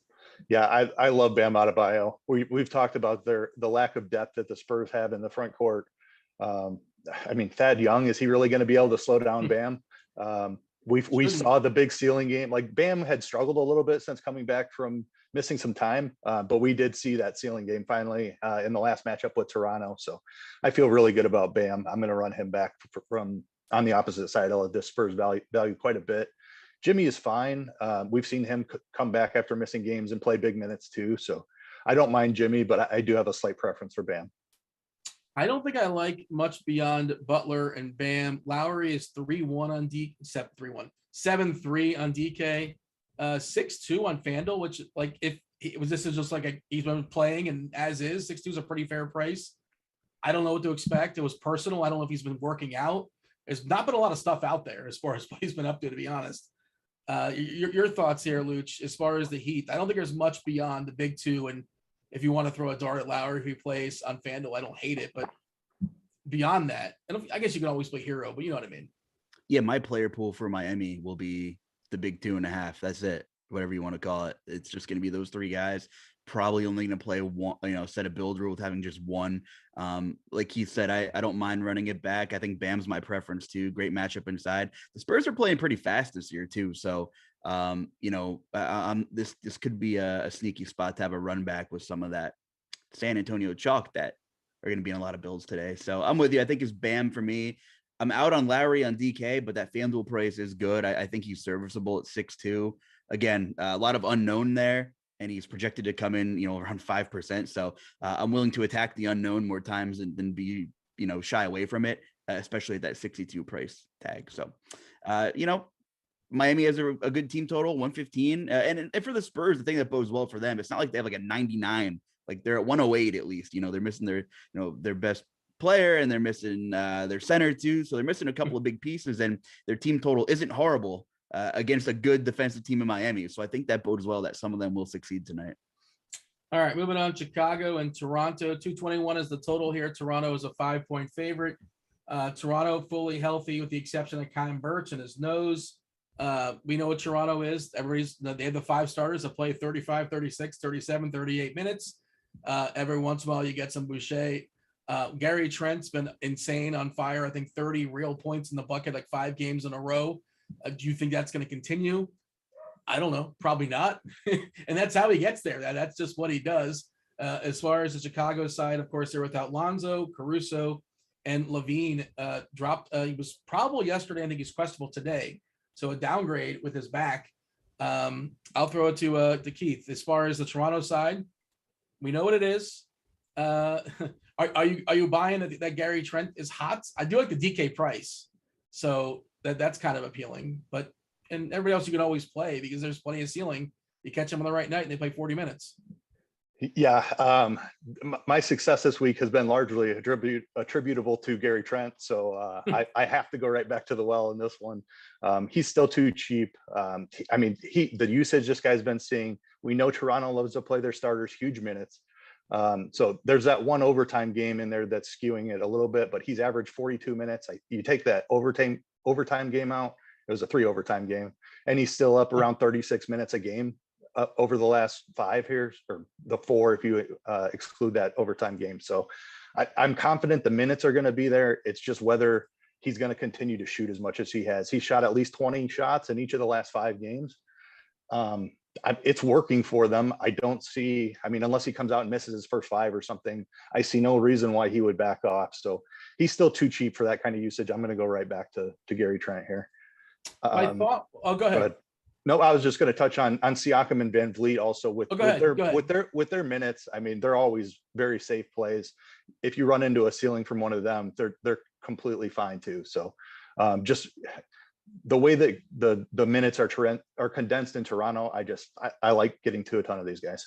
Yeah, I love Bam Adebayo. We've talked about the lack of depth that the Spurs have in the front court. Thad Young, is he really going to be able to slow down Bam? We saw the big ceiling game. Like, Bam had struggled a little bit since coming back from missing some time, but we did see that ceiling game finally in the last matchup with Toronto. So I feel really good about Bam. I'm going to run him back from on the opposite side of this Spurs value quite a bit. Jimmy is fine. We've seen him come back after missing games and play big minutes too. So I don't mind Jimmy, but I do have a slight preference for Bam. I don't think I like much beyond Butler and Bam. Lowry is 3-1 on 7-3 on DK, 6-2 on FanDuel, which, like, this is just like he's been playing and as is, 6-2 is a pretty fair price. I don't know what to expect. It was personal. I don't know if he's been working out. There's not been a lot of stuff out there as far as what he's been up to be honest. Your thoughts here, Luch, as far as the Heat. I don't think there's much beyond the big two, and if you want to throw a dart at Lowry, who plays on FanDuel, I don't hate it, but beyond that, I guess you can always play hero, but you know what I mean? Yeah, my player pool for Miami will be the big 2.5. That's it. Whatever you want to call it. It's just going to be those 3 guys. Probably only going to play one, set a build rule with having just one. Like he said, I don't mind running it back. I think Bam's my preference too. Great matchup inside. The Spurs are playing pretty fast this year too. So, this could be a sneaky spot to have a run back with some of that San Antonio chalk that are going to be in a lot of builds today. So I'm with you. I think it's Bam for me. I'm out on Lowry on DK, but that FanDuel price is good. I think he's serviceable at 6-2. Again, a lot of unknown there, and he's projected to come in, around 5%. So I'm willing to attack the unknown more times than be, shy away from it, especially at that 62 price tag. So, Miami has a good team total, 115. And for the Spurs, the thing that bodes well for them, it's not like they have like a 99 Like they're at 108 at least. They're missing their best player, and they're missing their center too. So they're missing a couple of big pieces, and their team total isn't horrible against a good defensive team in Miami. So I think that bodes well that some of them will succeed tonight. All right, moving on. Chicago and Toronto. 221 is the total here. Toronto is a 5-point favorite. Toronto fully healthy with the exception of Kyle Birch and his nose. We know what Toronto is. They have the 5 starters that play 35, 36, 37, 38 minutes. Every once in a while you get some Boucher. Gary Trent's been insane on fire. I think 30 real points in the bucket, like 5 games in a row. Do you think that's going to continue? I don't know. Probably not. And that's how he gets there. That's just what he does. As far as the Chicago side, of course, they're without Lonzo, Caruso, and Levine dropped. He was probable yesterday. I think he's questionable today. So a downgrade with his back. I'll throw it to Keith. As far as the Toronto side, we know what it is. Are you buying that Gary Trent is hot? I do like the DK price, so that's kind of appealing. But and everybody else you can always play because there's plenty of ceiling. You catch them on the right night and they play 40 minutes. Yeah, my success this week has been largely attributable to Gary Trent. So I have to go right back to the well in this one. He's still too cheap. The usage this guy's been seeing. We know Toronto loves to play their starters huge minutes. So there's that one overtime game in there that's skewing it a little bit, but he's averaged 42 minutes. You take that overtime game out, it was a 3 overtime game, and he's still up around 36 minutes a game over the last 5 here, or the 4 if you exclude that overtime game. So I'm confident the minutes are going to be there. It's just whether he's going to continue to shoot as much as he has. He shot at least 20 shots in each of the last 5 games. It's working for them. I don't see, unless he comes out and misses his first 5 or something, I see no reason why he would back off. So he's still too cheap for that kind of usage. I'm going to go right back to Gary Trent here. Go ahead. No, I was just going to touch on Siakam and Van Vliet also with their minutes. They're always very safe plays. If you run into a ceiling from one of them, they're completely fine too. So just the way that the minutes are condensed in Toronto, I like getting to a ton of these guys.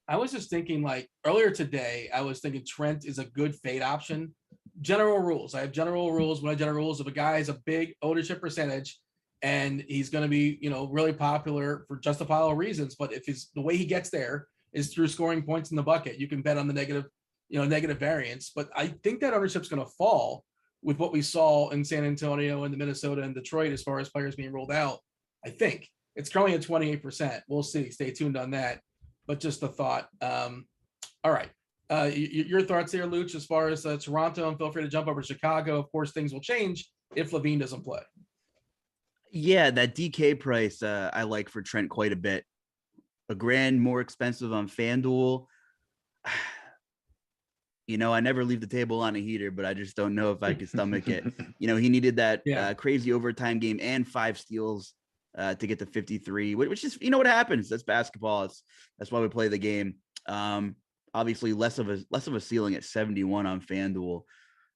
I was just thinking, like earlier today, I was thinking Trent is a good fade option. General rules. I have general rules. When I general rules, if a guy has a big ownership percentage and he's going to be, really popular for justifiable reasons, but if the way he gets there is through scoring points in the bucket, you can bet on the negative variance. But I think that ownership's going to fall with what we saw in San Antonio and the Minnesota and Detroit as far as players being rolled out. I think it's currently at 28%. We'll see. Stay tuned on that. But just a thought. All right. Your thoughts there, Luch, as far as Toronto, and feel free to jump over to Chicago. Of course, things will change if Levine doesn't play. Yeah, that DK price I like for Trent quite a bit. $1,000 more expensive on FanDuel. I never leave the table on a heater, but I just don't know if I could stomach it. He needed that crazy overtime game and 5 steals to get to 53, which is, what happens. That's basketball. That's why we play the game. Obviously less of a ceiling at 71 on FanDuel.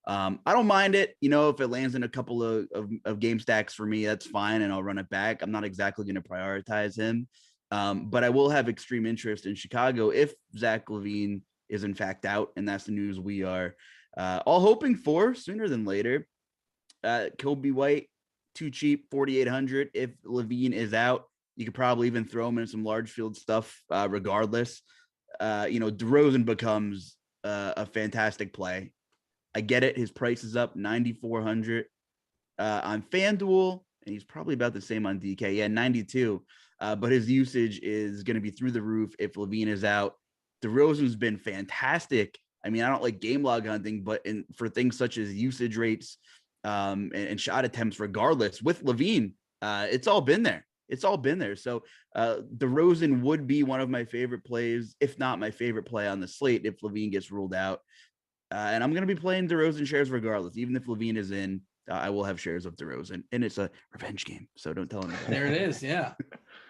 I don't mind it. If it lands in a couple of game stacks for me, that's fine. And I'll run it back. I'm not exactly going to prioritize him. But I will have extreme interest in Chicago if Zach LaVine is in fact out. And that's the news we are all hoping for sooner than later. Kobe White, too cheap, 4,800. If LaVine is out, you could probably even throw him in some large field stuff regardless. DeRozan becomes a fantastic play. I get it. His price is up 9,400 on FanDuel, and he's probably about the same on DK. Yeah, 92. But his usage is going to be through the roof if Levine is out. DeRozan's been fantastic. I don't like game log hunting, but for things such as usage rates and shot attempts, regardless, with Levine, it's all been there. So DeRozan would be one of my favorite plays, if not my favorite play on the slate if Levine gets ruled out. And I'm going to be playing DeRozan shares regardless. Even if Levine is in, I will have shares of DeRozan. And it's a revenge game, so don't tell him. There it is, yeah.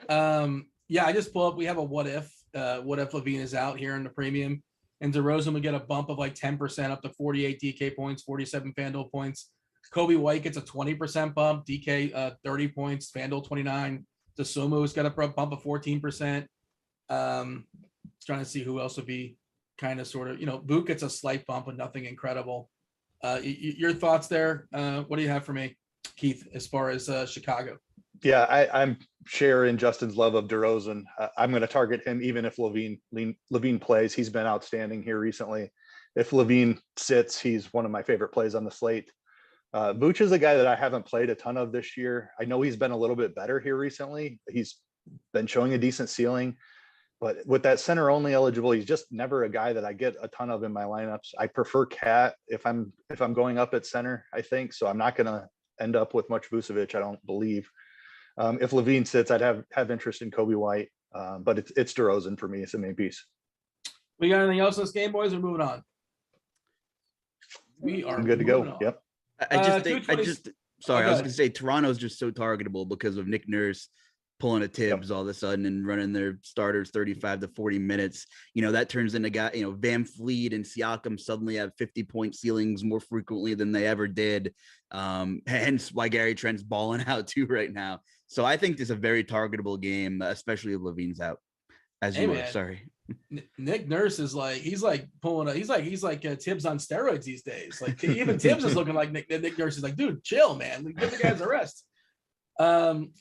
I just pull up. We have a what if Levine is out here in the premium. And DeRozan would get a bump of like 10% up to 48 DK points, 47 FanDuel points. Kobe White gets a 20% bump, DK 30 points, FanDuel 29. DeSumo's got a bump of 14%. Trying to see who else would be kind of sort of, Boot gets a slight bump and nothing incredible. Your thoughts there? What do you have for me, Keith, as far as Chicago? Yeah, I'm sharing Justin's love of DeRozan. I'm going to target him even if Levine plays. He's been outstanding here recently. If Levine sits, he's one of my favorite plays on the slate. Vooch is a guy that I haven't played a ton of this year. I know he's been a little bit better here recently. He's been showing a decent ceiling, but with that center only eligible, he's just never a guy that I get a ton of in my lineups. I prefer Cat if I'm going up at center, I think. So I'm not going to end up with much Vucevic, I don't believe. If Levine sits, I'd have interest in Kobe White, but it's DeRozan for me. It's the main piece. We got anything else in this game, boys? We're moving on. We are I'm good to go. on. Yep. I was ahead. gonna say Toronto's just so targetable because of Nick Nurse pulling a Tibbs all of a sudden and running their starters 35 to 40 minutes. That turns into Van Fleet and Siakam suddenly have 50-point ceilings more frequently than they ever did. Hence why Gary Trent's balling out too right now. So I think this is a very targetable game, especially if Levine's out. Sorry. Nick Nurse is he's like Tibbs on steroids these days. Like even Tibbs is looking like Nick Nurse is like, dude, chill, man. Give the guys a rest.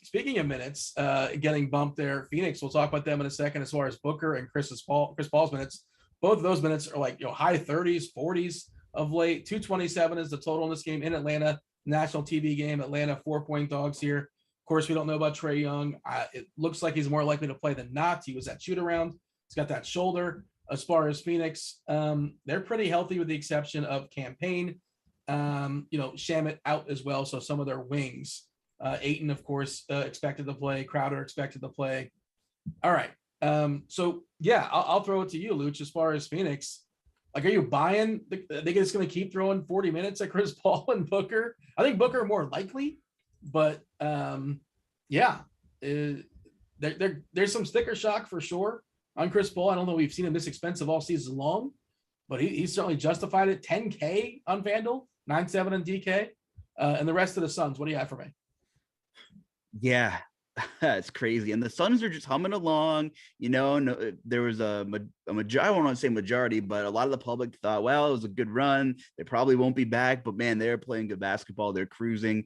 Speaking of minutes, getting bumped there, Phoenix, we'll talk about them in a second as far as Booker and Chris Paul's minutes. Both of those minutes are high 30s, 40s of late. 227 is the total in this game in Atlanta, national TV game. Atlanta 4-point dogs here. Of course, we don't know about Trae Young. It looks like he's more likely to play than not. He was at shoot around. He's got that shoulder. As far as Phoenix, they're pretty healthy with the exception of Campaign. Shamit out as well. So some of their wings. Ayton, of course, expected to play. Crowder expected to play. All right. I'll throw it to you, Luch. As far as Phoenix, are you buying? They just going to keep throwing 40 minutes at Chris Paul and Booker? I think Booker are more likely, but there's some sticker shock for sure on Chris Paul. I don't know we've seen him this expensive all season long, but he's certainly justified it. 10K on FanDuel, 9.7 on DK, and the rest of the Suns. What do you have for me? Yeah, it's crazy. And the Suns are just humming along. No, there was a majority, I won't want to say majority, but a lot of the public thought, well, it was a good run. They probably won't be back, but man, they're playing good basketball. They're cruising.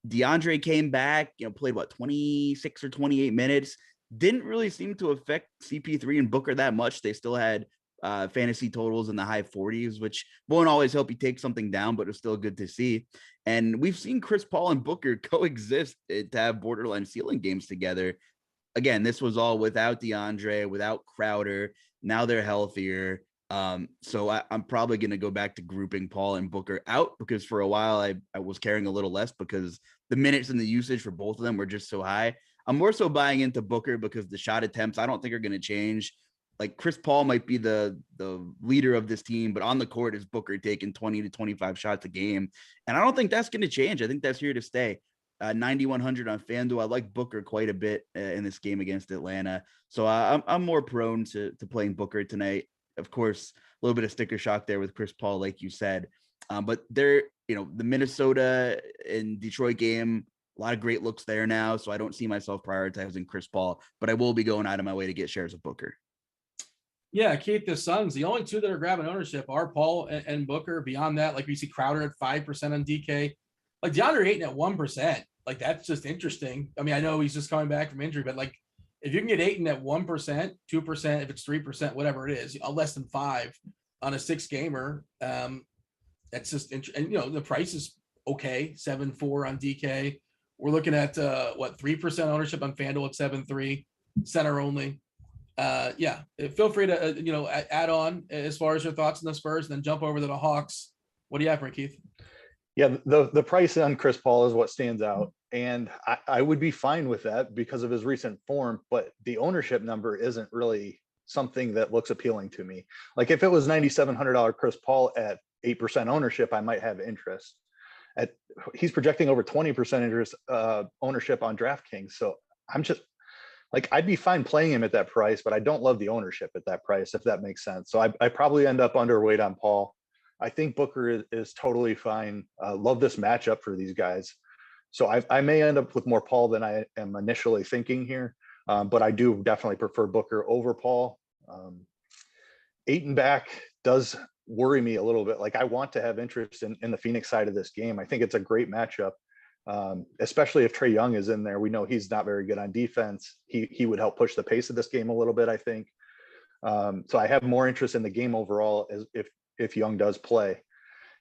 DeAndre came back, played 26 or 28 minutes. Didn't really seem to affect CP3 and Booker that much. They still had fantasy totals in the high 40s, which won't always help you take something down, but it's still good to see. And we've seen Chris Paul and Booker coexist to have borderline ceiling games together. Again, this was all without DeAndre, without Crowder. Now they're healthier. So I'm probably going to go back to grouping Paul and Booker out because for a while I was caring a little less because the minutes and the usage for both of them were just so high. I'm more so buying into Booker because the shot attempts I don't think are going to change. Like Chris Paul might be the leader of this team, but on the court is Booker taking 20 to 25 shots a game. And I don't think that's going to change. I think that's here to stay. 9,100 on FanDuel. I like Booker quite a bit in this game against Atlanta. So I'm more prone to playing Booker tonight. Of course, a little bit of sticker shock there with Chris Paul, like you said. But the Minnesota and Detroit game, a lot of great looks there now. So I don't see myself prioritizing Chris Paul, but I will be going out of my way to get shares of Booker. Yeah, Keith, the Suns, the only two that are grabbing ownership are Paul and Booker. Beyond that, we see Crowder at 5% on DK. DeAndre Ayton at 1%. That's just interesting. I mean, I know he's just coming back from injury, but if you can get Ayton at 1%, 2%, if it's 3%, whatever it is, less than 5 on a 6-gamer, that's just interesting. And, the price is okay, 7.4 on DK. We're looking at 3% ownership on FanDuel at 7.3, center only. Feel free to add on as far as your thoughts on the Spurs, and then jump over to the Hawks. What do you have for me, Keith? Yeah, the price on Chris Paul is what stands out, and I would be fine with that because of his recent form. But the ownership number isn't really something that looks appealing to me. If it was $9,700 Chris Paul at 8% ownership, I might have interest. He's projecting over 20% interest ownership on DraftKings, so I'm just. I'd be fine playing him at that price, but I don't love the ownership at that price, if that makes sense. So I probably end up underweight on Paul. I think Booker is totally fine. Love this matchup for these guys. So I may end up with more Paul than I am initially thinking here, but I do definitely prefer Booker over Paul. Ayton back does worry me a little bit. Like I want to have interest in the Phoenix side of this game. I think it's a great matchup, especially if Trae Young is in there. We know he's not very good on defense. He would help push the pace of this game a little bit, I think. So I have more interest in the game overall as if Young does play.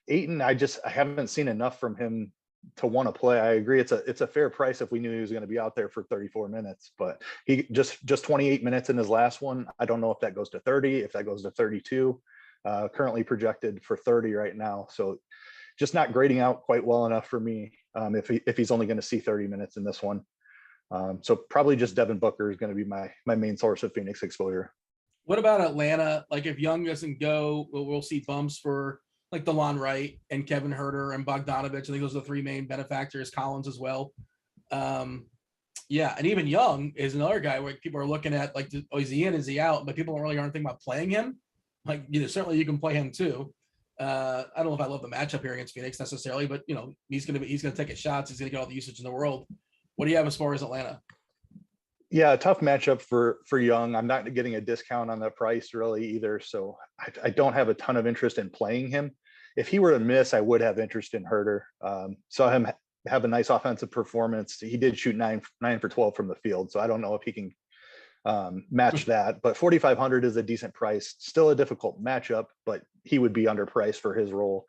Ayton, I haven't seen enough from him to want to play. I agree. It's a fair price if we knew he was going to be out there for 34 minutes, but he just 28 minutes in his last one. I don't know if that goes to 30, if that goes to 32, currently projected for 30 right now. So just not grading out quite well enough for me. If he's only going to see 30 minutes in this one. So probably just Devin Booker is going to be my main source of Phoenix exposure. What about Atlanta? Like if Young doesn't go, we'll see bumps for like DeLon Wright and Kevin Herter and Bogdanovich. I think those are the three main benefactors, Collins as well. Yeah, and even Young is another guy where people are looking at like, is he in, is he out? But people aren't thinking about playing him. Like, certainly you can play him too. I don't know if I love the matchup here against Phoenix necessarily, but he's gonna take his shots. He's gonna get all the usage in the world. What do you have as far as Atlanta? Yeah, tough matchup for Young. I'm not getting a discount on the price really either. So I don't have a ton of interest in playing him. If he were to miss, I would have interest in Herter. Saw him have a nice offensive performance. He did shoot 9 for 12 from the field. So I don't know if he can match that, but 4,500 is a decent price. Still a difficult matchup, but he would be underpriced for his role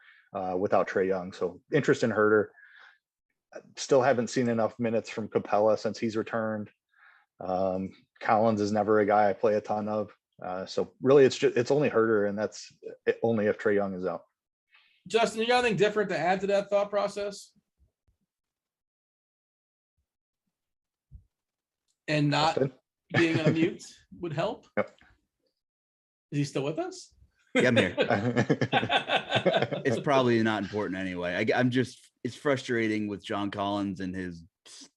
without Trae Young. So interest in Herter. Still haven't seen enough minutes from Capella since he's returned. Collins is never a guy I play a ton of. So really it's only Herter, and that's only if Trae Young is out. Justin, you got anything different to add to that thought process? And not being on mute would help. Yep. Is he still with us? Yeah, I'm here. It's probably not important anyway. It's frustrating with John Collins and his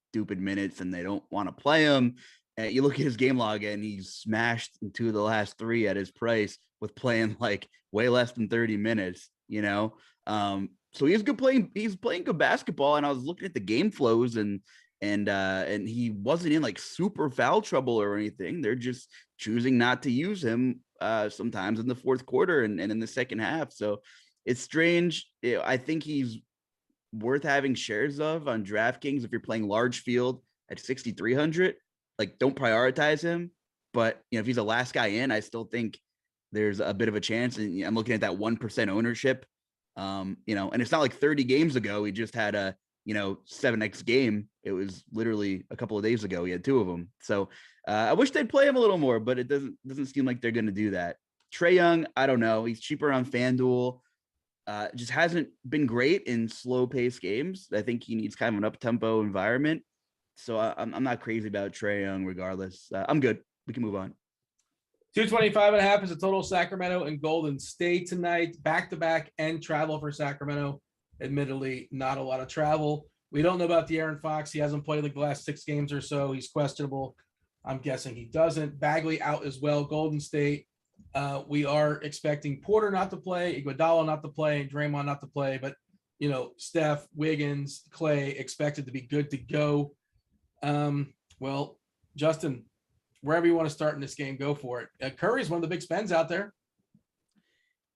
stupid minutes, and they don't want to play him. You look at his game log, and he's smashed in 2 of the last 3 at his price with playing like way less than 30 minutes. So he's playing good basketball. And I was looking at the game flows, and he wasn't in like super foul trouble or anything. They're just choosing not to use him sometimes in the fourth quarter and in the second half. So it's strange. I think he's worth having shares of on DraftKings if you're playing large field at 6,300. Like, don't prioritize him. But if he's the last guy in, I still think there's a bit of a chance. And I'm looking at that 1% ownership. And it's not like 30 games ago he just had a 7x game. It was literally a couple of days ago he had 2 of them. So I wish they'd play him a little more, but it doesn't seem like they're going to do that. Trae Young, I don't know. He's cheaper on FanDuel. Just hasn't been great in slow pace games. I think he needs kind of an up-tempo environment. So I'm not crazy about Trae Young regardless. I'm good. We can move on. 225.5 is a total. Sacramento and Golden State tonight, back-to-back and travel for Sacramento. Admittedly, not a lot of travel. We don't know about De'Aaron Fox. He hasn't played like the last 6 games or so. He's questionable. I'm guessing he doesn't. Bagley out as well. Golden State. We are expecting Porter not to play, Iguodala not to play, and Draymond not to play. But, Steph, Wiggins, Clay expected to be good to go. Well, Justin, wherever you want to start in this game, go for it. Curry's one of the big spends out there.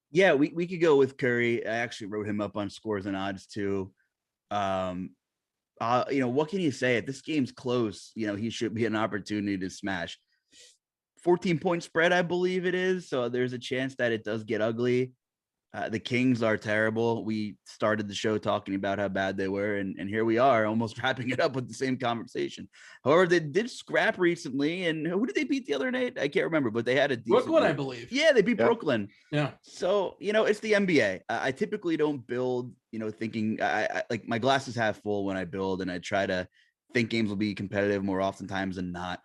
Yeah, we could go with Curry. I actually wrote him up on scores and odds too. What can you say? If this game's close, he should be an opportunity to smash. 14-point spread, I believe it is. So there's a chance that it does get ugly. The Kings are terrible. We started the show talking about how bad they were, and here we are almost wrapping it up with the same conversation. However, they did scrap recently, and who did they beat the other night? I can't remember, but they had a decent Brooklyn, I believe. Yeah, they beat Brooklyn. Yeah. So, it's the NBA. I typically don't build, thinking I like my glass is half full when I build, and I try to think games will be competitive more oftentimes than not.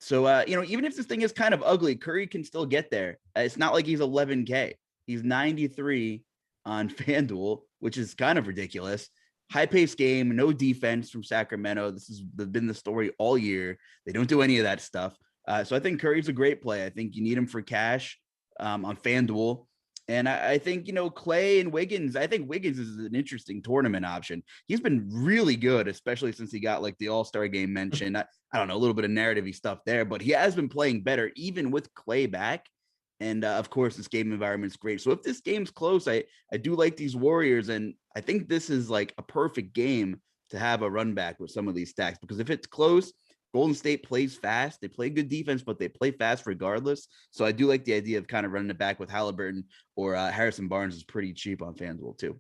So, even if this thing is kind of ugly, Curry can still get there. It's not like he's 11K. He's 93 on FanDuel, which is kind of ridiculous. High-paced game, no defense from Sacramento. This has been the story all year. They don't do any of that stuff. So I think Curry's a great play. I think you need him for cash on FanDuel. And I think, Clay and Wiggins, I think Wiggins is an interesting tournament option. He's been really good, especially since he got like the All-Star game mention. I don't know, a little bit of narrative-y stuff there, but he has been playing better even with Clay back. And of course, this game environment is great. So if this game's close, I do like these Warriors. And I think this is like a perfect game to have a run back with some of these stacks, because if it's close, Golden State plays fast. They play good defense, but they play fast regardless. So I do like the idea of kind of running it back with Halliburton, or Harrison Barnes is pretty cheap on FanDuel too.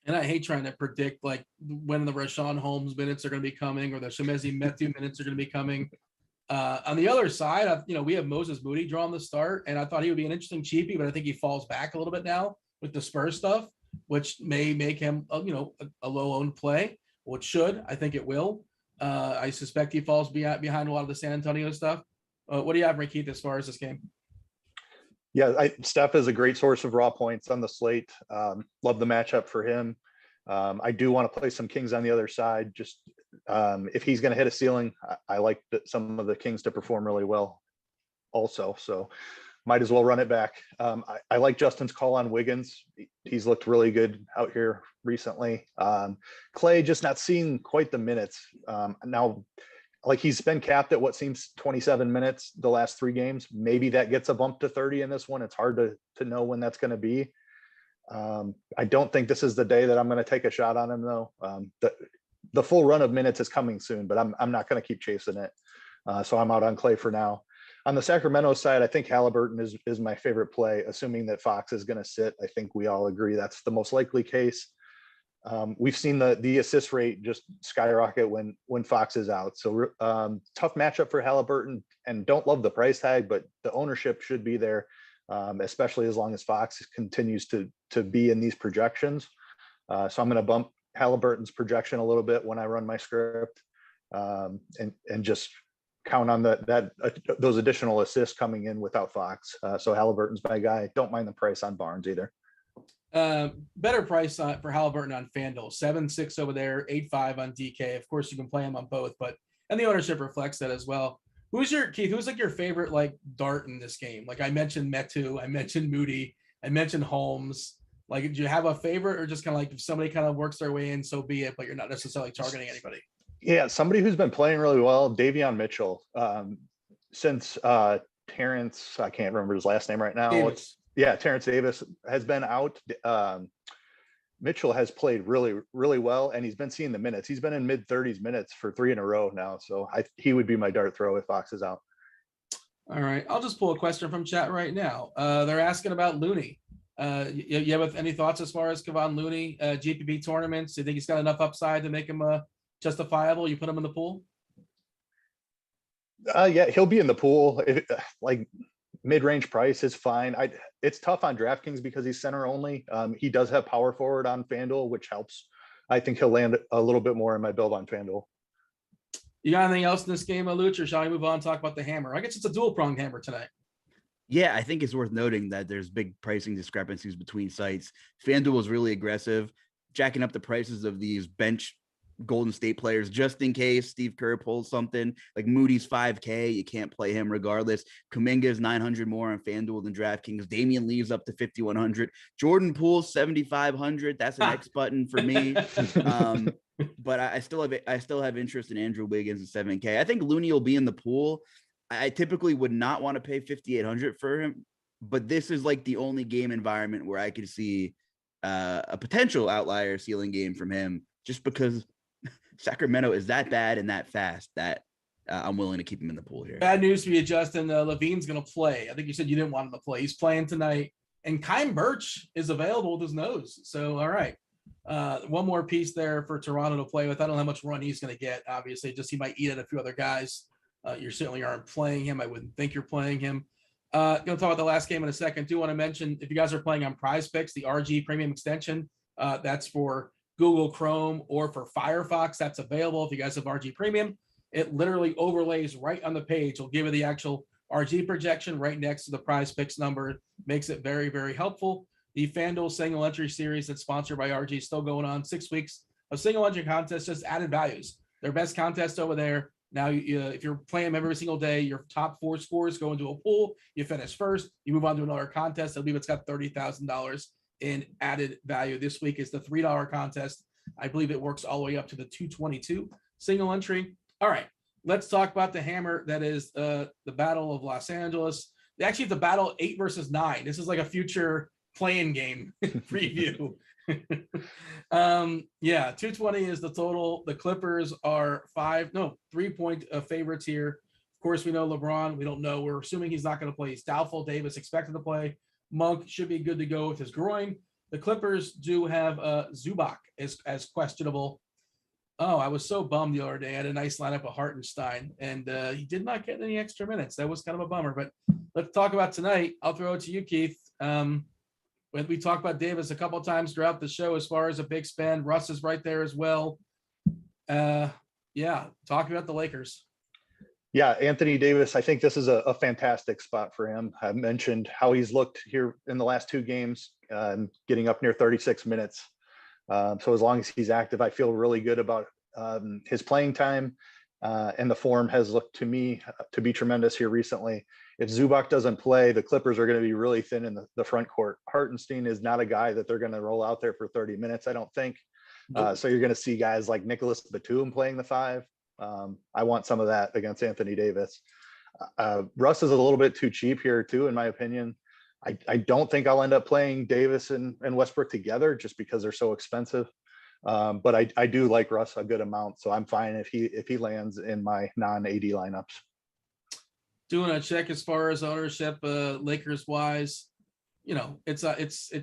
And I hate trying to predict like when the Rashawn Holmes minutes are going to be coming or the Shemezi Metu minutes are going to be coming. On the other side, we have Moses Moody draw on the start, and I thought he would be an interesting cheapie, but I think he falls back a little bit now with the Spurs stuff, which may make him, a low-owned play. Well, it should. I think it will. I suspect he falls behind a lot of the San Antonio stuff. What do you have, Keith, as far as this game? Yeah, Steph is a great source of raw points on the slate. Love the matchup for him. I do want to play some Kings on the other side. Just if he's going to hit a ceiling, I like some of the Kings to perform really well also. So might as well run it back. I like Justin's call on Wiggins. He's looked really good out here recently. Clay just not seeing quite the minutes. Now, like he's been capped at what seems 27 minutes the last 3 games. Maybe that gets a bump to 30 in this one. It's hard to know when that's going to be. I don't think this is the day that I'm going to take a shot on him though. The full run of minutes is coming soon, but I'm not going to keep chasing it. So I'm out on Clay for now. On the Sacramento side, I think Halliburton is my favorite play, assuming that Fox is going to sit. I think we all agree that's the most likely case. We've seen the assist rate just skyrocket when Fox is out. So tough matchup for Halliburton, and don't love the price tag, but the ownership should be there, especially as long as Fox continues to be in these projections. So I'm going to bump Halliburton's projection a little bit when I run my script, and just count on those additional assists coming in without Fox. So Halliburton's my guy. Don't mind the price on Barnes either. Better price for Halliburton on FanDuel, 7.6 over there, 8.5 on DK. Of course, you can play him on both, and the ownership reflects that as well. Who's like your favorite like dart in this game? Like I mentioned Metu, I mentioned Moody, I mentioned Holmes. Like, do you have a favorite, or just kind of like if somebody kind of works their way in, so be it, but you're not necessarily targeting anybody? Yeah, somebody who's been playing really well, Davion Mitchell. Since Terrence, I can't remember his last name right now. Terrence Davis has been out. Mitchell has played really, really well, and he's been seeing the minutes. He's been in mid-30s minutes for 3 in a row now. So he would be my dart throw if Fox is out. All right. I'll just pull a question from chat right now. They're asking about Looney. You have any thoughts as far as Kevon Looney, GPP tournaments? Do you think he's got enough upside to make him justifiable? You put him in the pool? Yeah, he'll be in the pool. Like mid-range price is fine. It's tough on DraftKings because he's center only. He does have power forward on FanDuel, which helps. I think he'll land a little bit more in my build on FanDuel. You got anything else in this game, Luch, or shall we move on and talk about the hammer? I guess it's a dual-pronged hammer tonight. Yeah, I think it's worth noting that there's big pricing discrepancies between sites. FanDuel was really aggressive, jacking up the prices of these bench Golden State players just in case Steve Kerr pulls something. Like Moody's $5K, you can't play him regardless. Kuminga is $900 more on FanDuel than DraftKings. Damian Lee's up to $5,100. Jordan Poole's $7,500. That's an X button for me. But I still have interest in Andrew Wiggins at $7K. I think Looney will be in the pool. I typically would not want to pay $5,800 for him, but this is like the only game environment where I could see a potential outlier ceiling game from him, just because Sacramento is that bad and that fast that I'm willing to keep him in the pool here. Bad news for you, Justin. Levine's going to play. I think you said you didn't want him to play. He's playing tonight, and Kym Birch is available with his nose. So, all right. One more piece there for Toronto to play with. I don't know how much run he's going to get. Obviously, just he might eat at a few other guys. You certainly aren't playing him. I wouldn't think you're playing him. Going to talk about the last game in a second. Do want to mention, if you guys are playing on Prize Picks, the RG Premium Extension, that's for Google Chrome or for Firefox. That's available if you guys have RG Premium. It literally overlays right on the page. It'll give you the actual RG projection right next to the Prize Picks number. Makes it very, very helpful. The FanDuel single entry series that's sponsored by RG is still going on. 6 weeks of single entry contests, just added values. Their best contest over there, Now, if you're playing them every single day, your top 4 scores go into a pool. You finish first. You move on to another contest. I believe it's got $30,000 in added value. This week is the $3 contest. I believe it works all the way up to the 222 single entry. All right, let's talk about the hammer that is the Battle of Los Angeles. They actually have the battle 8 versus 9. This is like a future playing game preview. Yeah, 220 is the total. The Clippers are 3-point favorites here. Of course, we know LeBron. We don't know. We're assuming he's not going to play. He's doubtful. Davis expected to play. Monk should be good to go with his groin. The Clippers do have Zubac as questionable. Oh, I was so bummed the other day. I had a nice lineup of Hartenstein, and he did not get any extra minutes. That was kind of a bummer. But let's talk about tonight. I'll throw it to you, Keith. When we talked about Davis a couple of times throughout the show, as far as a big spend, Russ is right there as well. Yeah, talk about the Lakers. Yeah, Anthony Davis, I think this is a fantastic spot for him. I've mentioned how he's looked here in the last 2 games, getting up near 36 minutes. So as long as he's active, I feel really good about his playing time. And the form has looked to me to be tremendous here recently. If Zubac doesn't play, the Clippers are going to be really thin in the front court. Hartenstein is not a guy that they're going to roll out there for 30 minutes, I don't think. So you're going to see guys like Nicholas Batum playing the 5. I want some of that against Anthony Davis. Russ is a little bit too cheap here too, in my opinion. I don't think I'll end up playing Davis and Westbrook together just because they're so expensive. But I do like Russ a good amount, so I'm fine if he lands in my non-AD lineups. Doing a check as far as ownership, Lakers wise, it's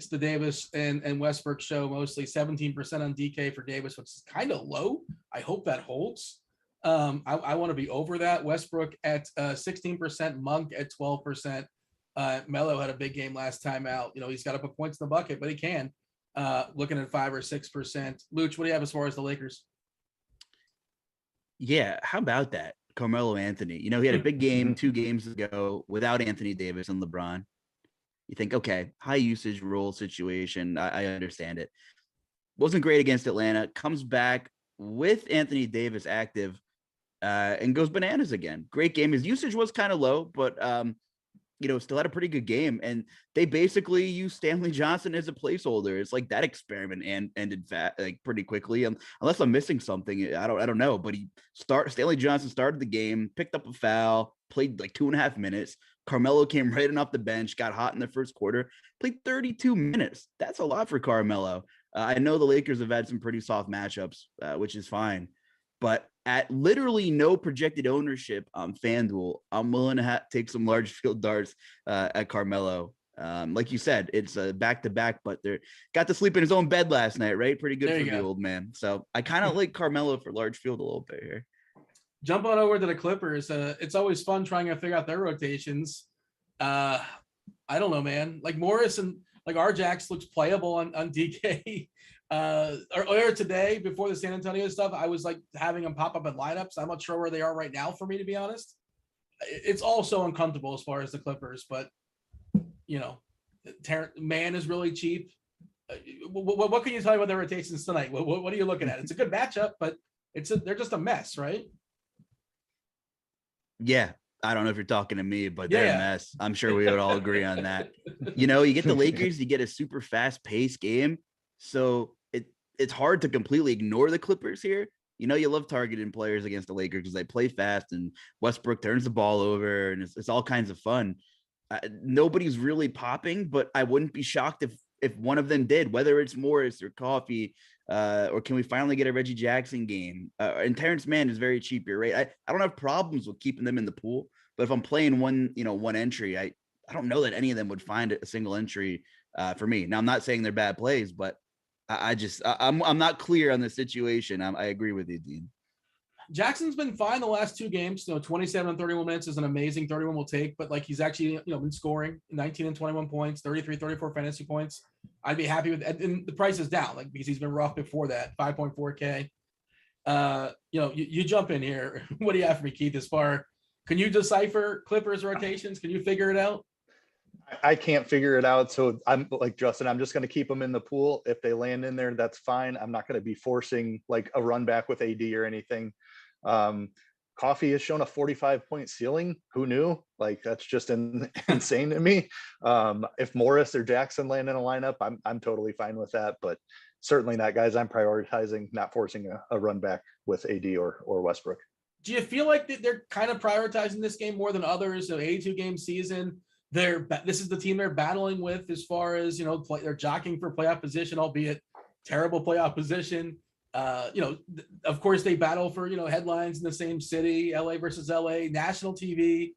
the Davis and Westbrook show mostly. 17% on DK for Davis, which is kind of low. I hope that holds. I want to be over that. Westbrook at 16%, Monk at 12%. Melo had a big game last time out. He's got to put points in the bucket, but he can. Looking at 5 or 6%. Luch, what do you have as far as the Lakers? Yeah, how about that? Carmelo Anthony. He had a big game 2 games ago without Anthony Davis and LeBron. You think, okay, high usage role situation. I understand it. Wasn't great against Atlanta. Comes back with Anthony Davis active and goes bananas again. Great game. His usage was kind of low, but still had a pretty good game. And they basically used Stanley Johnson as a placeholder. It's like that experiment ended pretty quickly. Unless I'm missing something, I don't know. But Stanley Johnson started the game, picked up a foul, played like 2.5 minutes. Carmelo came right in off the bench, got hot in the first quarter, played 32 minutes. That's a lot for Carmelo. I know the Lakers have had some pretty soft matchups, which is fine. But at literally no projected ownership on FanDuel, I'm willing to take some large field darts at Carmelo. Like you said, it's a back-to-back, but they got to sleep in his own bed last night, right? Pretty good for the old man. So I kind of like Carmelo for large field a little bit here. Jump on over to the Clippers. It's always fun trying to figure out their rotations. I don't know, man. Like Morris and like Arjax looks playable on DK. Earlier today, before the San Antonio stuff, I was like having them pop up in lineups. I'm not sure where they are right now, for me to be honest. It's all so uncomfortable as far as the Clippers, but Man is really cheap. What can you tell me about their rotations tonight? What are you looking at? It's a good matchup, but they're just a mess, right? Yeah. I don't know if you're talking to me, but they're a mess. I'm sure we would all agree on that. You get the Lakers, you get a super fast paced game. So it's hard to completely ignore the Clippers here. You love targeting players against the Lakers because they play fast and Westbrook turns the ball over and it's all kinds of fun. Nobody's really popping, but I wouldn't be shocked if one of them did, whether it's Morris or Coffee, or can we finally get a Reggie Jackson game? And Terrence Mann is very cheap. You're right. I don't have problems with keeping them in the pool, but if I'm playing one entry, I don't know that any of them would find a single entry for me. Now, I'm not saying they're bad plays, but I'm not clear on the situation. I agree with you, Dean. Jackson's been fine the last 2 games. 27 and 31 minutes is an amazing 31 will take, but like he's actually, been scoring 19 and 21 points, 33, 34 fantasy points. I'd be happy with that. And the price is down, because he's been rough before that, 5.4K. You jump in here. What do you have for me, Keith? Can you decipher Clippers rotations? Can you figure it out? I can't figure it out. So I'm like Justin, I'm just going to keep them in the pool. If they land in there, that's fine. I'm not going to be forcing like a run back with AD or anything. Coffee has shown a 45-point ceiling. Who knew? Like, that's just insane to me. If Morris or Jackson land in a lineup, I'm totally fine with that. But certainly not guys I'm prioritizing, not forcing a run back with AD or Westbrook. Do you feel like they're kind of prioritizing this game more than others? So 82-game season, this is the team they're battling with as far as, they're jockeying for playoff position, albeit terrible playoff position. Of course they battle for, headlines in the same city, LA versus LA, national TV.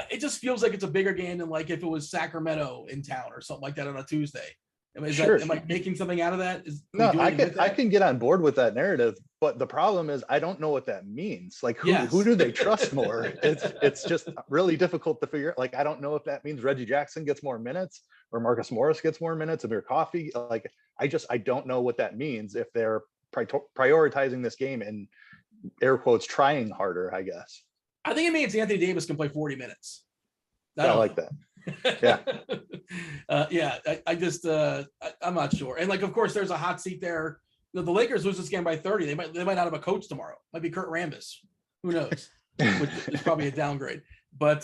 It just feels like it's a bigger game than like if it was Sacramento in town or something like that on a Tuesday. Am I making something out of that? No, I can get on board with that narrative, but the problem is I don't know what that means. Like, who do they trust more? It's just really difficult to figure out. Like, I don't know if that means Reggie Jackson gets more minutes or Marcus Morris gets more minutes, Amir Coffee. Like, I don't know what that means if they're prioritizing this game and air quotes trying harder, I guess. I think it means Anthony Davis can play 40 minutes. I like that. Yeah. I'm not sure. And like, of course, there's a hot seat there. The Lakers lose this game by 30. They might not have a coach tomorrow. Might be Kurt Rambis. Who knows? Which is probably a downgrade. But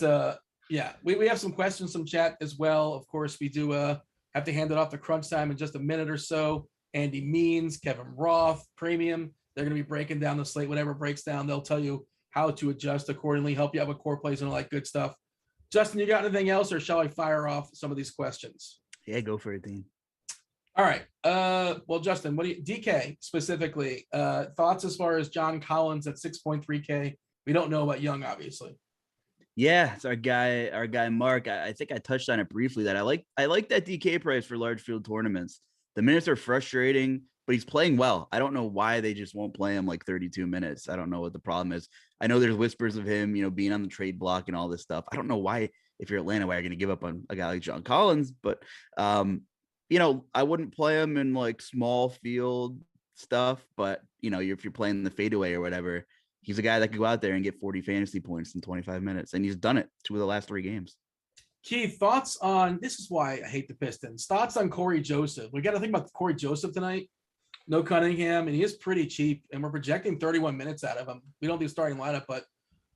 we have some questions, some chat as well. Of course, we do have to hand it off to Crunch Time in just a minute or so. Andy Means, Kevin Roth, Premium. They're going to be breaking down the slate. Whatever breaks down, they'll tell you how to adjust accordingly, help you have a core plays and all that good stuff. Justin, you got anything else, or shall I fire off some of these questions? Yeah, go for it, Dean. All right. Well, Justin, what do you, DK specifically, thoughts as far as John Collins at 6.3K? We don't know about Young, obviously. Yeah, it's our guy Mark. I think I touched on it briefly that I like that DK price for large field tournaments. The minutes are frustrating, but he's playing well. I don't know why they just won't play him like 32 minutes. I don't know what the problem is. I know there's whispers of him, being on the trade block and all this stuff. I don't know why, if you're Atlanta, why you're going to give up on a guy like John Collins, but I wouldn't play him in like small field stuff, but if you're playing the fadeaway or whatever, he's a guy that could go out there and get 40 fantasy points in 25 minutes. And he's done it 2 of the last 3 games. Keith, thoughts on, this is why I hate the Pistons, thoughts on Corey Joseph. We got to think about Corey Joseph tonight. No Cunningham, and he is pretty cheap, and we're projecting 31 minutes out of him. We don't do starting lineup, but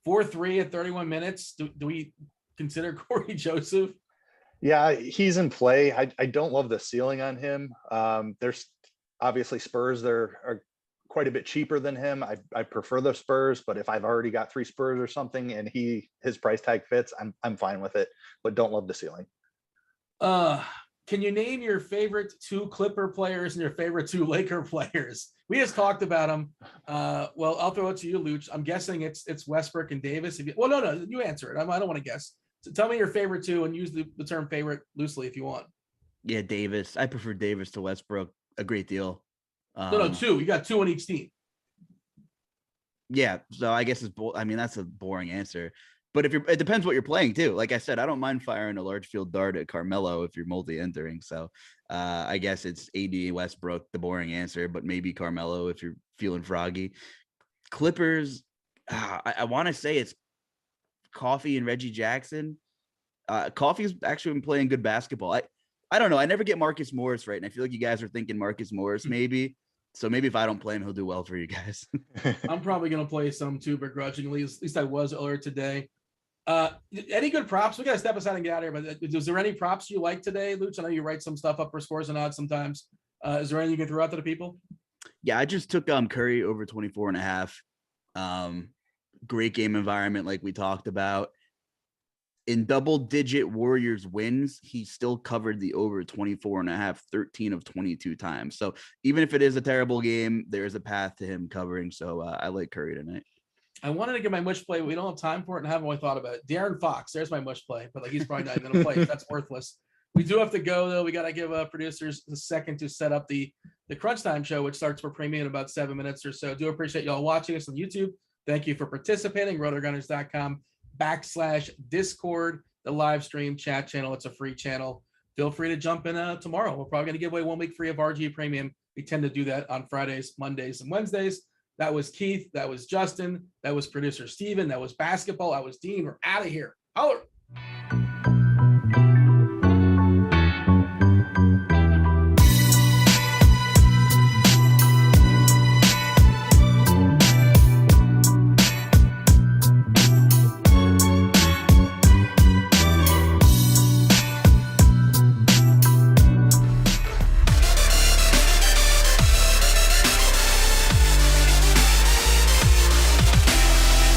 4-3 at 31 minutes. Do we consider Corey Joseph? Yeah, he's in play. I don't love the ceiling on him. There's obviously Spurs. Are quite a bit cheaper than him. I prefer the Spurs, but if I've already got 3 Spurs or something and his price tag fits, I'm fine with it, but don't love the ceiling. Can you name your favorite 2 Clipper players and your favorite 2 Laker players? We just talked about them. Well, I'll throw it to you, Luch. I'm guessing it's Westbrook and Davis. No, you answer it. I don't want to guess. So tell me your favorite 2 and use the term favorite loosely if you want. Yeah, Davis. I prefer Davis to Westbrook a great deal. No, 2. You got 2 on each team. Yeah, so I guess that's a boring answer. But it depends what you're playing too. Like I said, I don't mind firing a large field dart at Carmelo if you're multi-entering. So I guess it's AD Westbrook, the boring answer, but maybe Carmelo if you're feeling froggy. Clippers, I want to say it's Coffee and Reggie Jackson. Coffee's actually been playing good basketball. I don't know. I never get Marcus Morris right. And I feel like you guys are thinking Marcus Morris maybe. So maybe if I don't play him, he'll do well for you guys. I'm probably going to play some too, begrudgingly. At least I was earlier today. Any good props? We got to step aside and get out of here. But is there any props you like today, Luch? I know you write some stuff up for scores and odds sometimes. Is there anything you can throw out to the people? Yeah, I just took Curry over 24.5. Great game environment like we talked about. In double-digit Warriors wins, he still covered the over 24.5 13 of 22 times. So even if it is a terrible game, there is a path to him covering. So I like Curry tonight. I wanted to get my mush play, but we don't have time for it and haven't really thought about it. De'Aaron Fox, there's my mush play, but he's probably not even going to play. That's worthless. We do have to go, though. We got to give producers a second to set up the Crunch Time show, which starts for premium in about 7 minutes or so. Do appreciate y'all watching us on YouTube. Thank you for participating. Rotogrinders.com/Discord, the live stream chat channel. It's a free channel. Feel free to jump in tomorrow. We're probably going to give away 1 week free of RG Premium. We tend to do that on Fridays, Mondays, and Wednesdays. That was Keith. That was Justin. That was producer Steven. That was basketball. That was Dean. We're out of here. Holler.